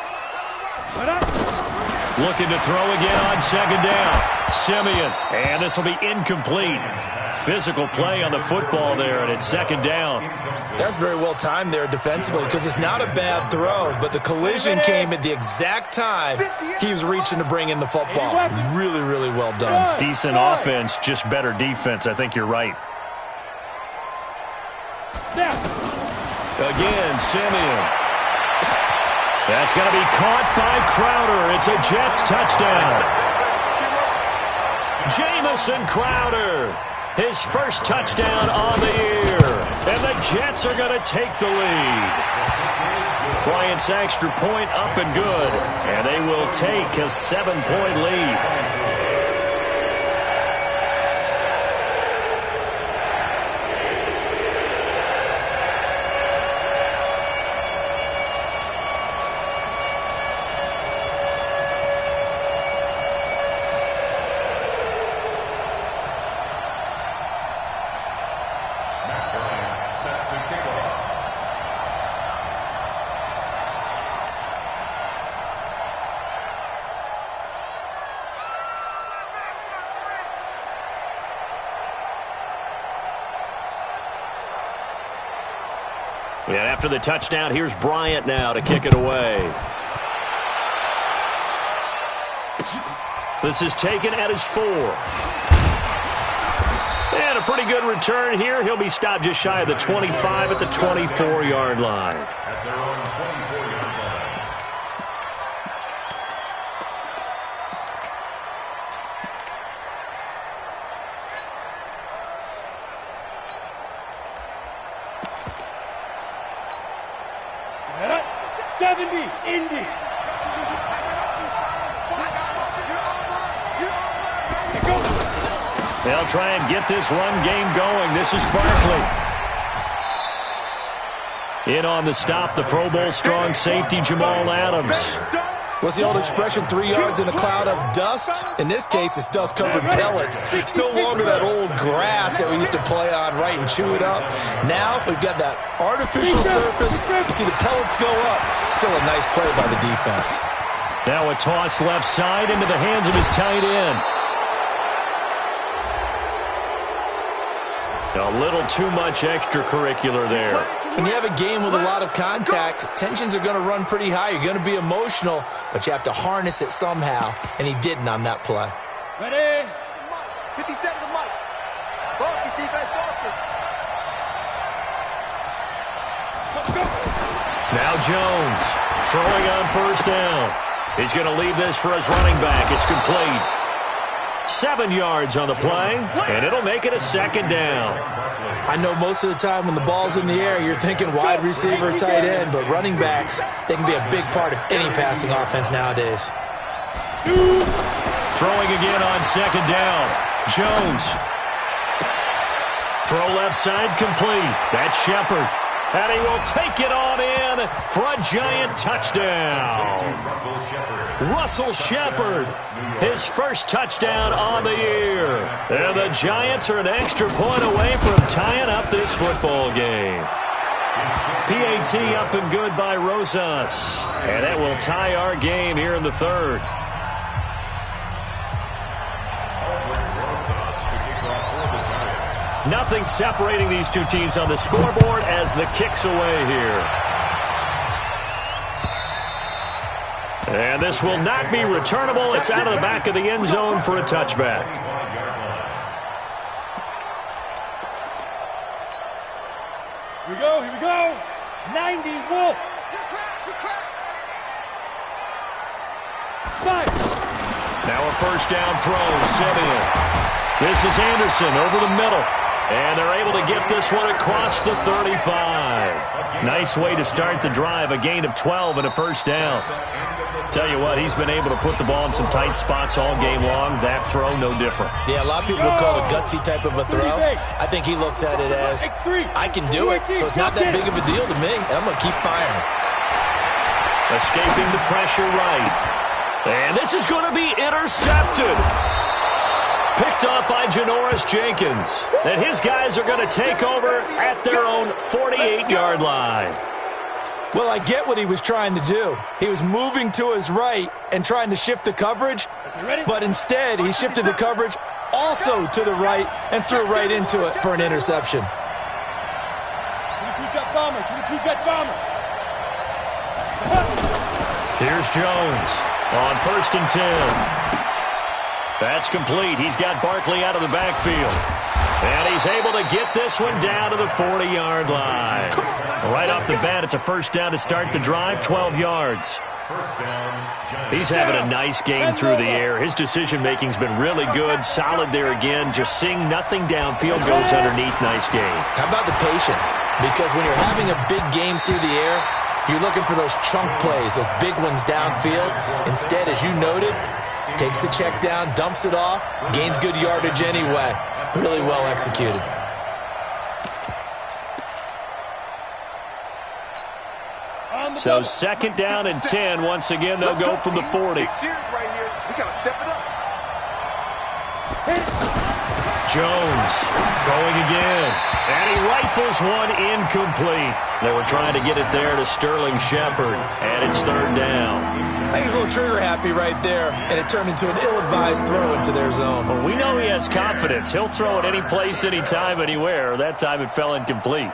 Looking to throw again on second down. Simeon, and this will be incomplete. Physical play on the football there, and it's second down. That's very well timed there defensively because it's not a bad throw, but the collision came at the exact time he was reaching to bring in the football. Really, really well done. Decent offense, just better defense. I think you're right. Again, Simeon. That's going to be caught by Crowder. It's a Jets touchdown. Jamison Crowder. His first touchdown on the year. And the Jets are going to take the lead. Bryant's extra point up and good. And they will take a 7-point lead. And after the touchdown, here's Bryant now to kick it away. This is taken at his 4. And a pretty good return here. He'll be stopped just shy of the 25 at the 24-yard line. At their own 24-yard line. Indy. They'll try and get this run game going. This is Barkley. In on the stop, the Pro Bowl strong safety Jamal Adams. What's the old expression, 3 yards in a cloud of dust? In this case, it's dust-covered pellets. It's no longer that old grass that we used to play on, right, and chew it up. Now we've got that artificial surface. You see the pellets go up. Still a nice play by the defense. Now a toss left side into the hands of his tight end. A little too much extracurricular there. When you have a game with a lot of contact, tensions are going to run pretty high. You're going to be emotional, but you have to harness it somehow, and he didn't on that play. Ready? 50 seconds, Mike. Focus, defense, focus. Now Jones throwing on first down. He's going to leave this for his running back. It's complete. 7 yards on the play, and it'll make it a second down. I know most of the time when the ball's in the air, you're thinking wide receiver, tight end, but running backs, they can be a big part of any passing offense nowadays. Throwing again on second down. Jones. Throw left side complete. That's Shepard. And he will take it on in for a giant touchdown. Russell Shepard, his first touchdown on the year. And the Giants are an extra point away from tying up this football game. PAT up and good by Rosas. And that will tie our game here in the third. Nothing separating these two teams on the scoreboard as the kick's away here. And this will not be returnable. It's out of the back of the end zone for a touchback. Here we go. 90, Wolf. Five. Now a first down throw, Simeon. This is Anderson over the middle. And they're able to get this one across the 35. Nice way to start the drive, a gain of 12 and a first down. Tell you what, he's been able to put the ball in some tight spots all game long. That throw, no different. Yeah, a lot of people would call it a gutsy type of a throw. I think he looks at it as, I can do it, so it's not that big of a deal to me, and I'm going to keep firing. Escaping the pressure right. And this is going to be intercepted. Picked off by Janoris Jenkins. And his guys are going to take over at their own 48-yard line. Well, I get what he was trying to do. He was moving to his right and trying to shift the coverage, but instead he shifted the coverage also to the right and threw right into it for an interception. 22-jet bomber, 22-jet bomber. Here's Jones on 1st and 10. That's complete. He's got Barkley out of the backfield. And he's able to get this one down to the 40-yard line. Right off the bat, it's a first down to start the drive, 12 yards. He's having a nice game through the air. His decision-making's been really good. Solid there again. Just seeing nothing downfield, goes underneath. Nice game. How about the patience? Because when you're having a big game through the air, you're looking for those chunk plays, those big ones downfield. Instead, as you noted, takes the check down, dumps it off, gains good yardage anyway. Really well executed. So 2nd down and 10. Once again, they'll go from the 40. Jones throwing again. And he rifles one incomplete. They were trying to get it there to Sterling Shepard. And it's 3rd down. I think he's a little trigger happy right there, and it turned into an ill-advised throw into their zone. Well, we know he has confidence. He'll throw it any place, anytime, anywhere. That time it fell incomplete.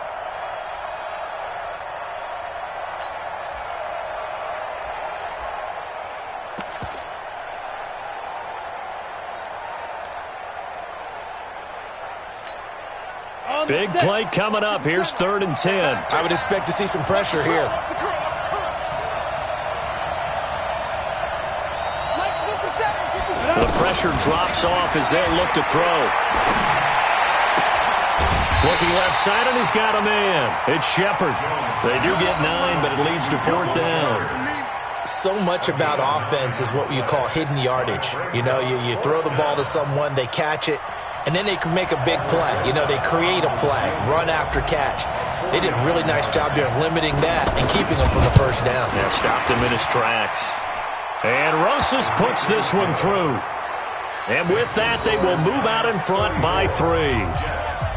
Big play coming up. Here's 3rd and 10. I would expect to see some pressure here. The pressure drops off as they look to throw. Looking left side, and he's got a man. It's Shepard. They do get 9, but it leads to 4th down. So much about offense is what you call hidden yardage. You know, you throw the ball to someone, they catch it, and then they can make a big play. You know, they create a play, run after catch. They did a really nice job there of limiting that and keeping him from the 1st down. Yeah, stopped him in his tracks. And Rosas puts this one through. And with that, they will move out in front by 3.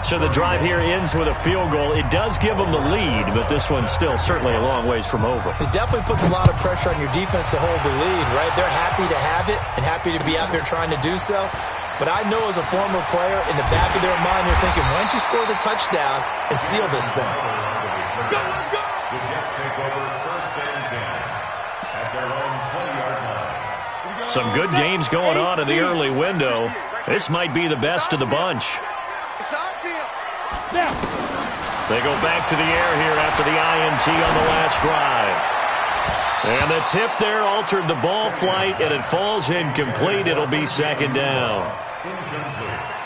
So the drive here ends with a field goal. It does give them the lead, but this one's still certainly a long ways from over. It definitely puts a lot of pressure on your defense to hold the lead, right? They're happy to have it and happy to be out there trying to do so. But I know as a former player, in the back of their mind, they're thinking, why don't you score the touchdown and seal this thing? The Jets take over 1st and 10 at their own 20-yard line. Some good games going on in the early window. This might be the best of the bunch. They go back to the air here after the INT on the last drive. And the tip there altered the ball flight, and it falls incomplete. It'll be 2nd down.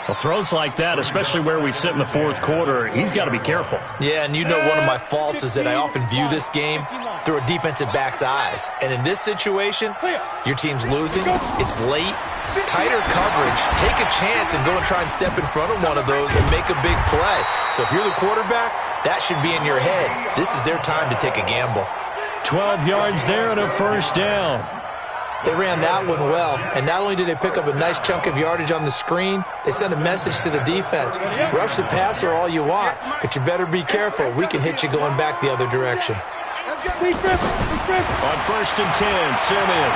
Well, throws like that, especially where we sit in the 4th quarter, he's got to be careful. Yeah, and you know one of my faults is that I often view this game through a defensive back's eyes. And in this situation, your team's losing, it's late, tighter coverage, take a chance and go and try and step in front of one of those and make a big play. So if you're the quarterback, that should be in your head. This is their time to take a gamble. 12 yards there and a 1st down. They ran that one well, and not only did they pick up a nice chunk of yardage on the screen, they sent a message to the defense. Rush the passer all you want, but you better be careful. We can hit you going back the other direction. On 1st and 10, Simeon.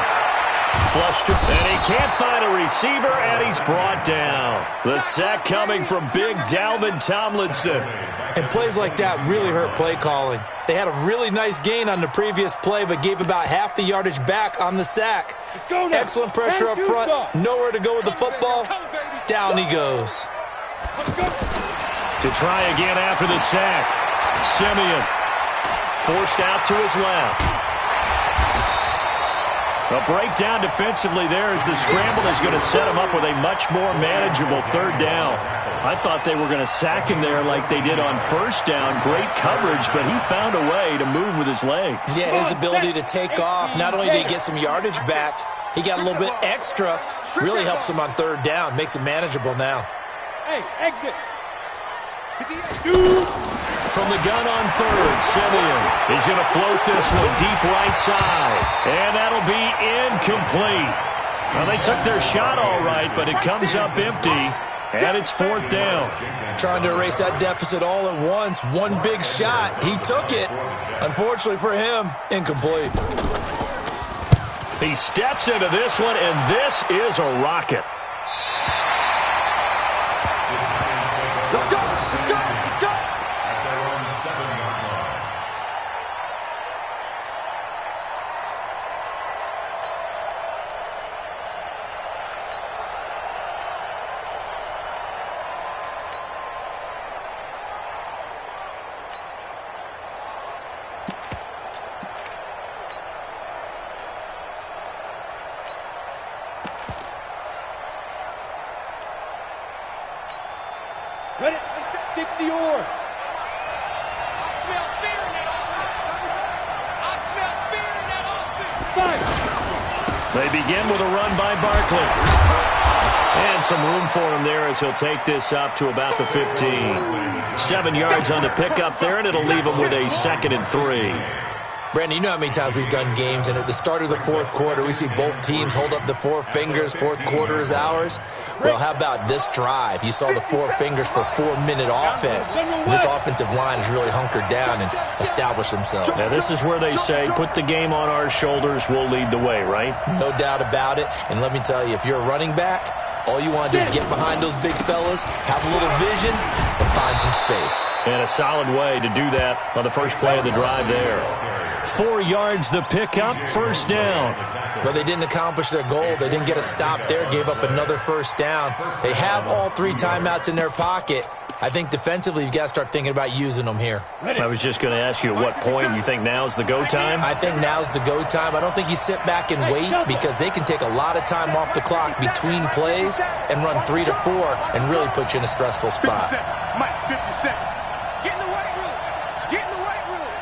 Flushed, and he can't find a receiver, and he's brought down. The sack coming from big Dalvin Tomlinson. And plays like that really hurt play calling. They had a really nice gain on the previous play, but gave about half the yardage back on the sack. Excellent pressure up front. Nowhere to go with the football. Down he goes. To try again after the sack. Simeon forced out to his left. A breakdown defensively there as the scramble is going to set him up with a much more manageable 3rd down. I thought they were going to sack him there like they did on 1st down. Great coverage, but he found a way to move with his legs. Yeah, his ability to take off, not only did he get some yardage back, he got a little bit extra. Really helps him on 3rd down, makes it manageable now. Hey, exit. From the gun on 3rd, Simeon is going to float this one deep right side. And that'll be incomplete. Well, they took their shot all right, but it comes up empty. And it's 4th down. Trying to erase that deficit all at once. One big shot. He took it. Unfortunately for him, incomplete. He steps into this one, and this is a rocket. Ready? 60 or. I smell fear in that offense. I smell fear in that offense. They begin with a run by Barkley. And some room for him there as he'll take this up to about the 15. 7 yards on the pickup there, and it'll leave him with a 2nd and 3. Brandon, you know how many times we've done games, and at the start of the 4th quarter, we see both teams hold up the 4 fingers, 4th quarter is ours. Well, how about this drive? You saw the 4 fingers for 4-minute offense. And this offensive line has really hunkered down and established themselves. Now, this is where they say, put the game on our shoulders, we'll lead the way, right? No doubt about it. And let me tell you, if you're a running back, all you want to do is get behind those big fellas, have a little vision, and find some space. And a solid way to do that on the first play of the drive there. 4 yards the pickup, 1st down. But they didn't accomplish their goal. They didn't get a stop there, gave up another 1st down. They have all 3 timeouts in their pocket. I think defensively you've got to start thinking about using them here. I was just going to ask you at what point you think now's the go time? I think now's the go time. I don't think you sit back and wait because they can take a lot of time off the clock between plays and run 3 to 4 and really put you in a stressful spot. 50 seconds. Mike, 50 seconds. Get in the weight room. Get in the weight room.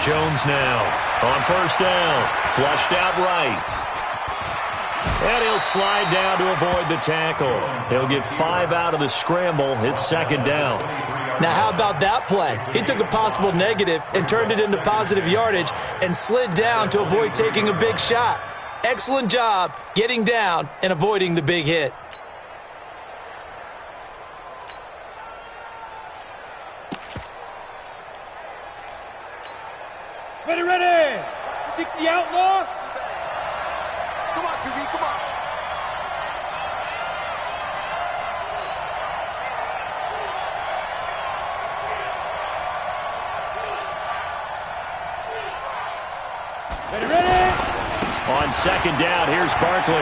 Jones now on first down. Flushed out right. And he'll slide down to avoid the tackle. He'll get 5 out of the scramble. It's second down. Now, how about that play? He took a possible negative and turned it into positive yardage and slid down to avoid taking a big shot. Excellent job getting down and avoiding the big hit. Ready, ready. 60 outlaw. Come on, QB, come on. Ready, ready. On second down, here's Barkley.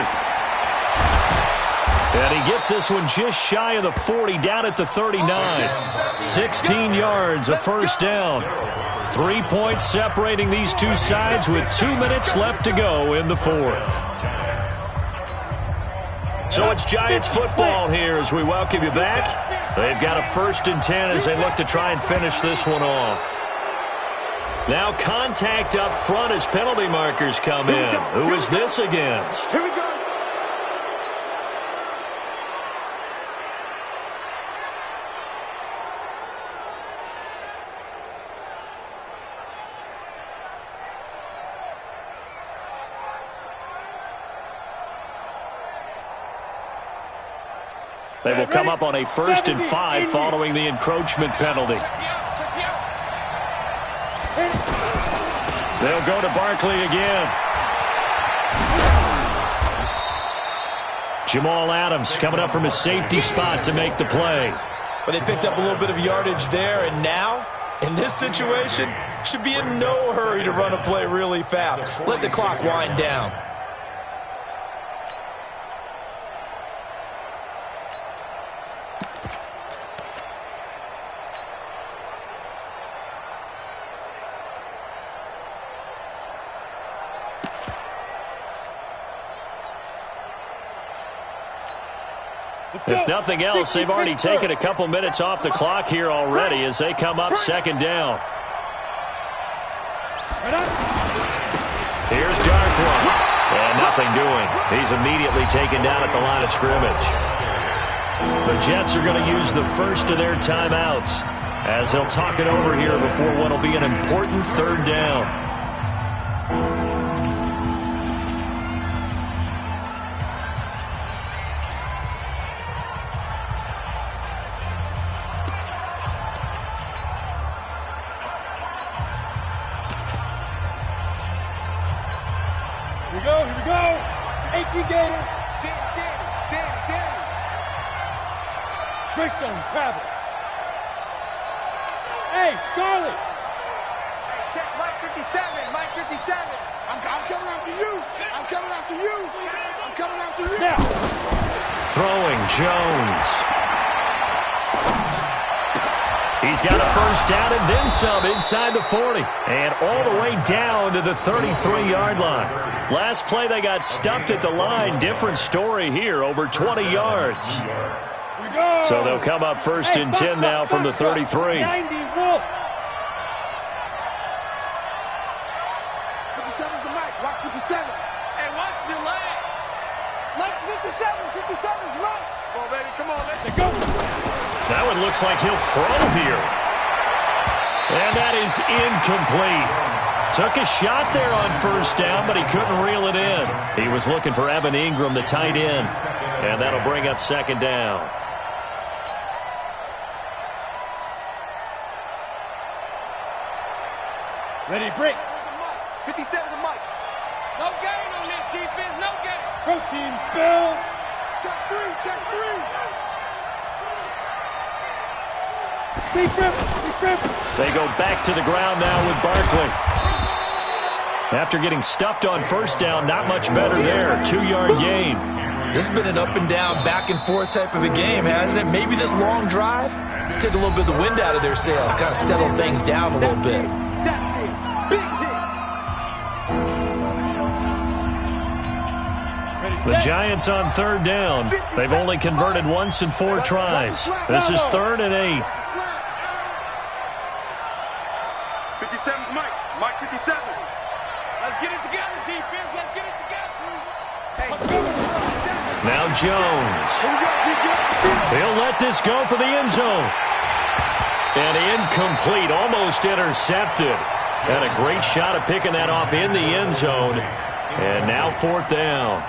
And he gets this one just shy of the 40, down at the 39. 16 yards, a first down. 3 points separating these two sides with 2 minutes left to go in the fourth. So it's Giants football here as we welcome you back. They've got a 1st and 10 as they look to try and finish this one off. Now contact up front as penalty markers come in. Who is this against? Here we go. They will come up on a 1st and 5 following the encroachment penalty. They'll go to Barkley again. Jamal Adams coming up from his safety spot to make the play. But they picked up a little bit of yardage there, and now, in this situation, should be in no hurry to run a play really fast. Let the clock wind down. If nothing else, they've already taken a couple minutes off the clock here already as they come up second down. Here's Darkwa. And nothing doing. He's immediately taken down at the line of scrimmage. The Jets are going to use the first of their timeouts as they'll talk it over here before what will be an important 3rd down. Here we go. Thank you, Gator. Danny. Greystone travel. Hey, Charlie. Hey, check Mike 57. Mike 57. I'm coming after you. I'm coming after you. I'm coming after you. Now. Throwing Jones. He's got a 1st down and then some inside the 40. And all the way down to the 33-yard line. Last play they got stuffed at the line. Different story here, over 20 yards. So they'll come up 1st and 10 now from the 33. 90 Wolf. 57's the Mike. Watch 57. Hey, watch the line. Mike's 57. 57's Mike. Come on, baby. Come on, let's Go. That one looks like he'll throw here. And that is incomplete. Took a shot there on 1st down, but he couldn't reel it in. He was looking for Evan Ingram, the tight end. And that'll bring up 2nd down. Ready, break. 57's the Mike. No gain on this defense. No gain. Protein spill. Check 3. Check 3. Big rip. They go back to the ground now with Barkley. After getting stuffed on 1st down, not much better there. 2-yard gain. This has been an up-and-down, back-and-forth type of a game, hasn't it? Maybe this long drive take a little bit of the wind out of their sails, kind of settle things down a little bit. The Giants on third down. They've only converted once in 4 tries. This is 3rd and 8. 57's Mike. Mike 57. Let's get it together, defense. Let's get it together. Now Jones. He'll let this go for the end zone. And incomplete, almost intercepted. Had a great shot at picking that off in the end zone. And now 4th down.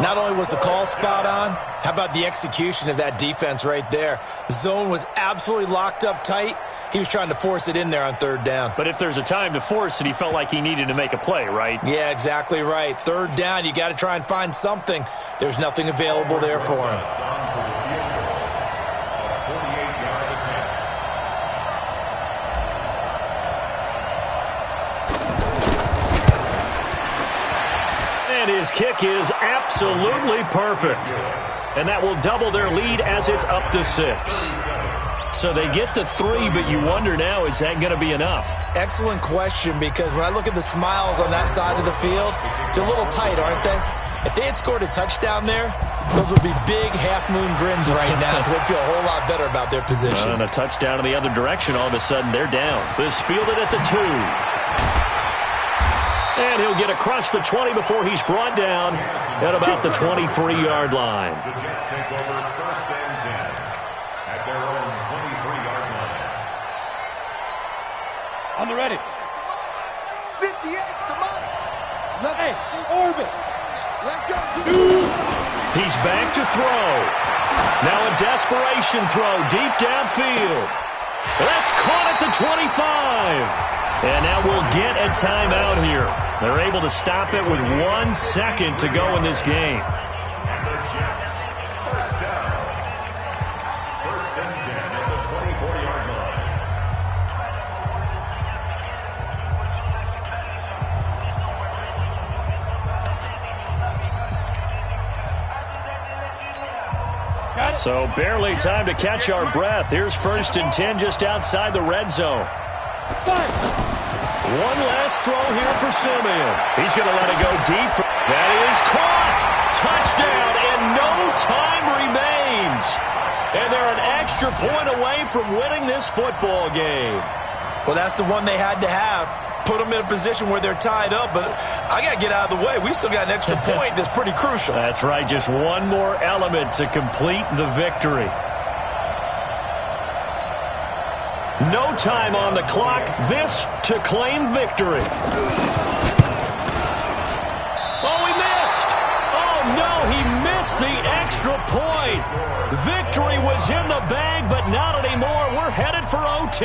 Not only was the call spot on, how about the execution of that defense right there? The zone was absolutely locked up tight. He was trying to force it in there on 3rd down. But if there's a time to force it, he felt like he needed to make a play, right? Yeah, exactly right. 3rd down, you got to try and find something. There's nothing available there for him. And his kick is absolutely perfect. And that will double their lead as it's up to 6. So they get the 3, but you wonder now, is that going to be enough? Excellent question, because when I look at the smiles on that side of the field, they're a little tight, aren't they? If they had scored a touchdown there, those would be big half-moon grins right now because they'd feel a whole lot better about their position. And a touchdown in the other direction, all of a sudden they're down. This fielded at the 2. And he'll get across the 20 before he's brought down at about the 23-yard line. The Jets take over 1st and 10 at their own 23-yard line. On the ready. 58, come on. Hey, orbit. Let's go. He's back to throw. Now a desperation throw deep downfield. That's caught at the 25. And now we'll get a timeout here. They're able to stop it with 1 second to go in this game. And the Jets, 1st down. 1st and 10 at the 24-yard line. So barely time to catch our breath. Here's 1st and 10 just outside the red zone. One last throw here for Simeon. He's going to let it go deep. That is caught. Touchdown, and no time remains. And they're an extra point away from winning this football game. Well, that's the one they had to have. Put them in a position where they're tied up, but I got to get out of the way. We still got an extra point that's pretty crucial. That's right, just one more element to complete the victory. No time on the clock. This to claim victory. Oh, he missed. Oh, no, he missed the extra point. Victory was in the bag, but not anymore. We're headed for OT.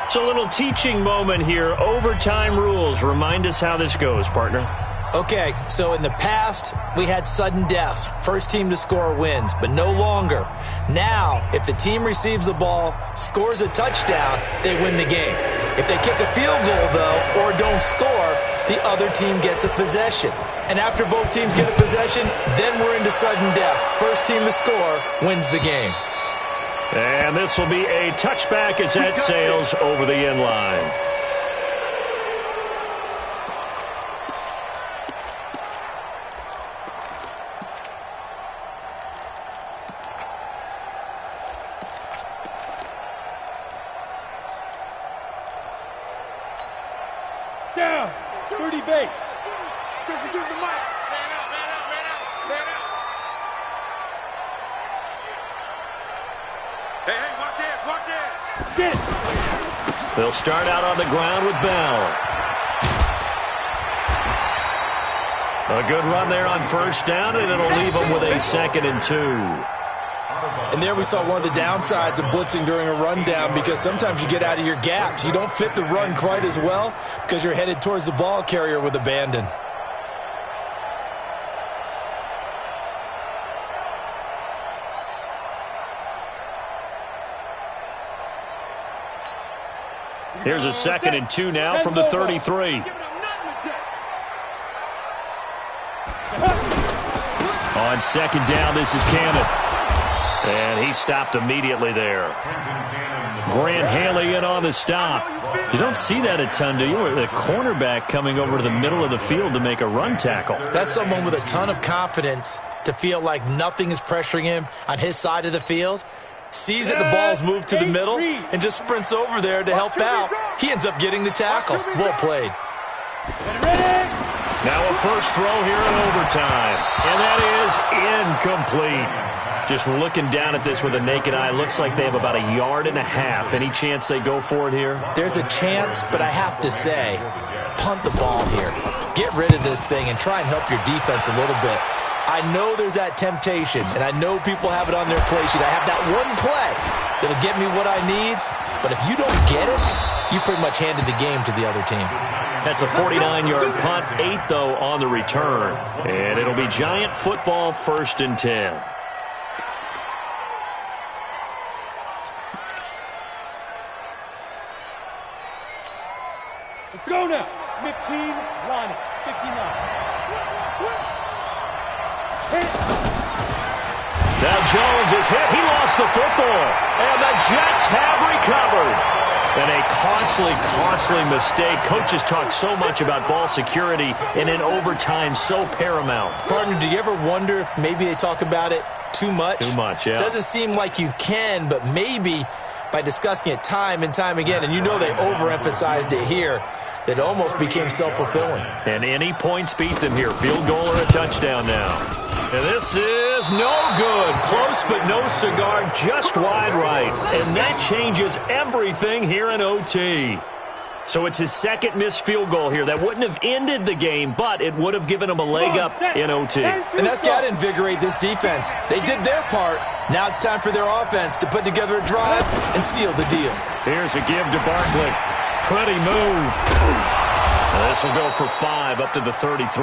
It's a little teaching moment here. Overtime rules. Remind us how this goes, partner. Okay, so in the past, we had sudden death. First team to score wins, but no longer. Now, if the team receives the ball, scores a touchdown, they win the game. If they kick a field goal, though, or don't score, the other team gets a possession. And after both teams get a possession, then we're into sudden death. First team to score wins the game. And this will be a touchback as that sails over the end line. Down. 30 base. Choose the mic. Man out, man out, man out, man out. Hey, watch this, watch this. Get it. They'll start out on the ground with Bell. A good run there on 1st down, and it'll leave them with a 2nd and 2. And there we saw one of the downsides of blitzing during a rundown, because sometimes you get out of your gaps. You don't fit the run quite as well because you're headed towards the ball carrier with abandon. Here's a 2nd and 2 now from the 33. On second down, this is Cannon. And he stopped immediately there. Grant Haley in on the stop. You don't see that a ton, do you? The cornerback coming over to the middle of the field to make a run tackle. That's someone with a ton of confidence to feel like nothing is pressuring him on his side of the field. Sees that the ball's moved to the middle and just sprints over there to help out. He ends up getting the tackle. Well played. Now a first throw here in overtime. And that is incomplete. Just looking down at this with a naked eye, looks like they have about 1.5 yards. Any chance they go for it here? There's a chance, but I have to say, punt the ball here. Get rid of this thing and try and help your defense a little bit. I know there's that temptation, and I know people have it on their play sheet. I have that one play that'll get me what I need, but if you don't get it, you pretty much handed the game to the other team. That's a 49-yard punt, 8, though, on the return. And it'll be Giant football, 1st and 10. Let's go now. 15, line it. 59. Now Jones is hit. He lost the football. And the Jets have recovered. And a costly mistake. Coaches talk so much about ball security, and in overtime, so paramount. Partner, do you ever wonder if maybe they talk about it too much? Too much, yeah. Doesn't seem like you can, but maybe by discussing it time and time again, and you know they overemphasized it here, that almost became self-fulfilling. And any points beat them here. Field goal or a touchdown now. And this is no good. Close but no cigar, just wide right. And that changes everything here in OT. So it's his second missed field goal here. That wouldn't have ended the game, but it would have given him a leg up in OT. And that's got to invigorate this defense. They did their part. Now it's time for their offense to put together a drive and seal the deal. Here's a give to Barkley. Pretty move. This will go for 5 up to the 33.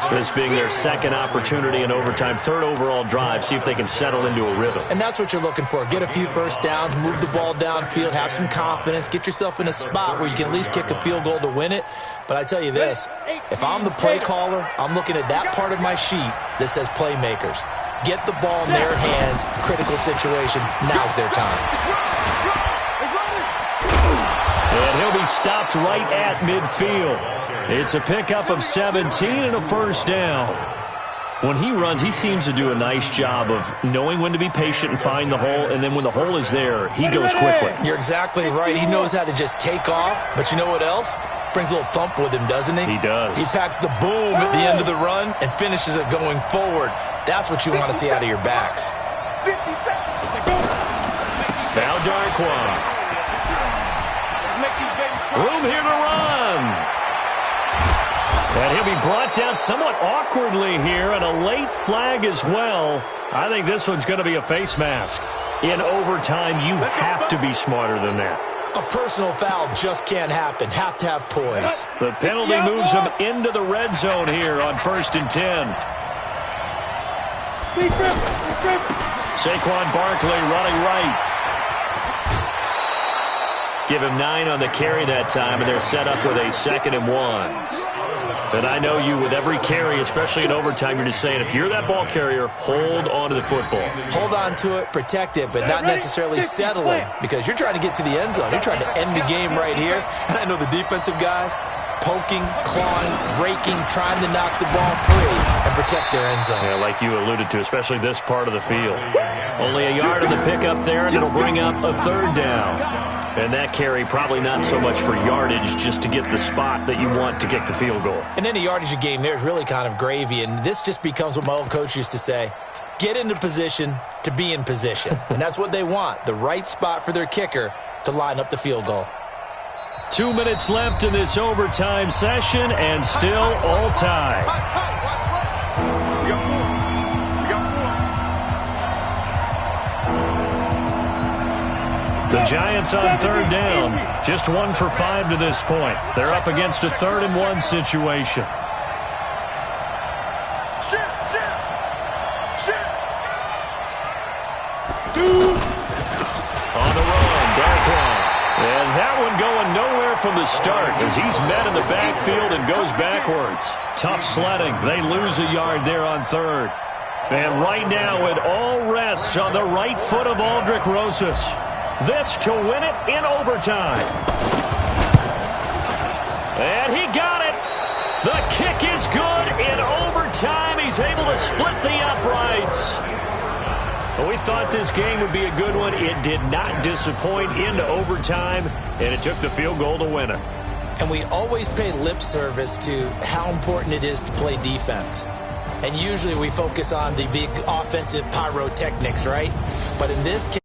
This being their second opportunity in overtime, 3rd overall drive. See if they can settle into a rhythm. And that's what you're looking for. Get a few first downs, move the ball downfield, have some confidence, get yourself in a spot where you can at least kick a field goal to win it. But I tell you this, if I'm the play caller, I'm looking at that part of my sheet that says playmakers. Get the ball in their hands, critical situation, now's their time. And he'll be stopped right at midfield. It's a pickup of 17 and a first down. When he runs, he seems to do a nice job of knowing when to be patient and find the hole, and then when the hole is there, he goes quickly. You're exactly right. He knows how to just take off, but you know what else? Brings a little thump with him, doesn't he? He does. He packs the boom at the end of the run and finishes it going forward. That's what you want to see out of your backs. 50 seconds. Now Darquan. Room here to run. And he'll be brought down somewhat awkwardly here, and a late flag as well. I think this one's going to be a face mask. In overtime, you have to be smarter than that. A personal foul just can't happen. Have to have poise. The penalty moves him into the red zone here on 1st and 10. Saquon Barkley running right. Give him 9 on the carry that time, and they're set up with a 2nd and 1. And I know you, with every carry, especially in overtime, you're just saying, if you're that ball carrier, hold on to the football. Hold on to it, protect it, but not necessarily settling, because you're trying to get to the end zone. You're trying to end the game right here. And I know the defensive guys, poking, clawing, raking, trying to knock the ball free and protect their end zone. Yeah, like you alluded to, especially this part of the field. Only a yard on the pickup there, and it'll bring up a 3rd down. And that carry probably not so much for yardage, just to get the spot that you want to kick the field goal. And any yardage game there is really kind of gravy, and this just becomes what my old coach used to say, get into position to be in position. And that's what they want, the right spot for their kicker to line up the field goal. 2 minutes left in this overtime session, and still all tied. The Giants on 3rd down. Just 1 for 5 to this point. They're up against a 3rd and 1 situation. On the run, Darquan. And that one going nowhere there from the start as he's met in the backfield and goes backwards. Tough sledding. They lose a yard there on third. And right now it all rests on the right foot of Aldrick Rosas. This to win it in overtime. And he got it. The kick is good in overtime. He's able to split the uprights. Well, we thought this game would be a good one. It did not disappoint into overtime, and it took the field goal to win it. And we always pay lip service to how important it is to play defense. And usually we focus on the big offensive pyrotechnics, right? But in this case,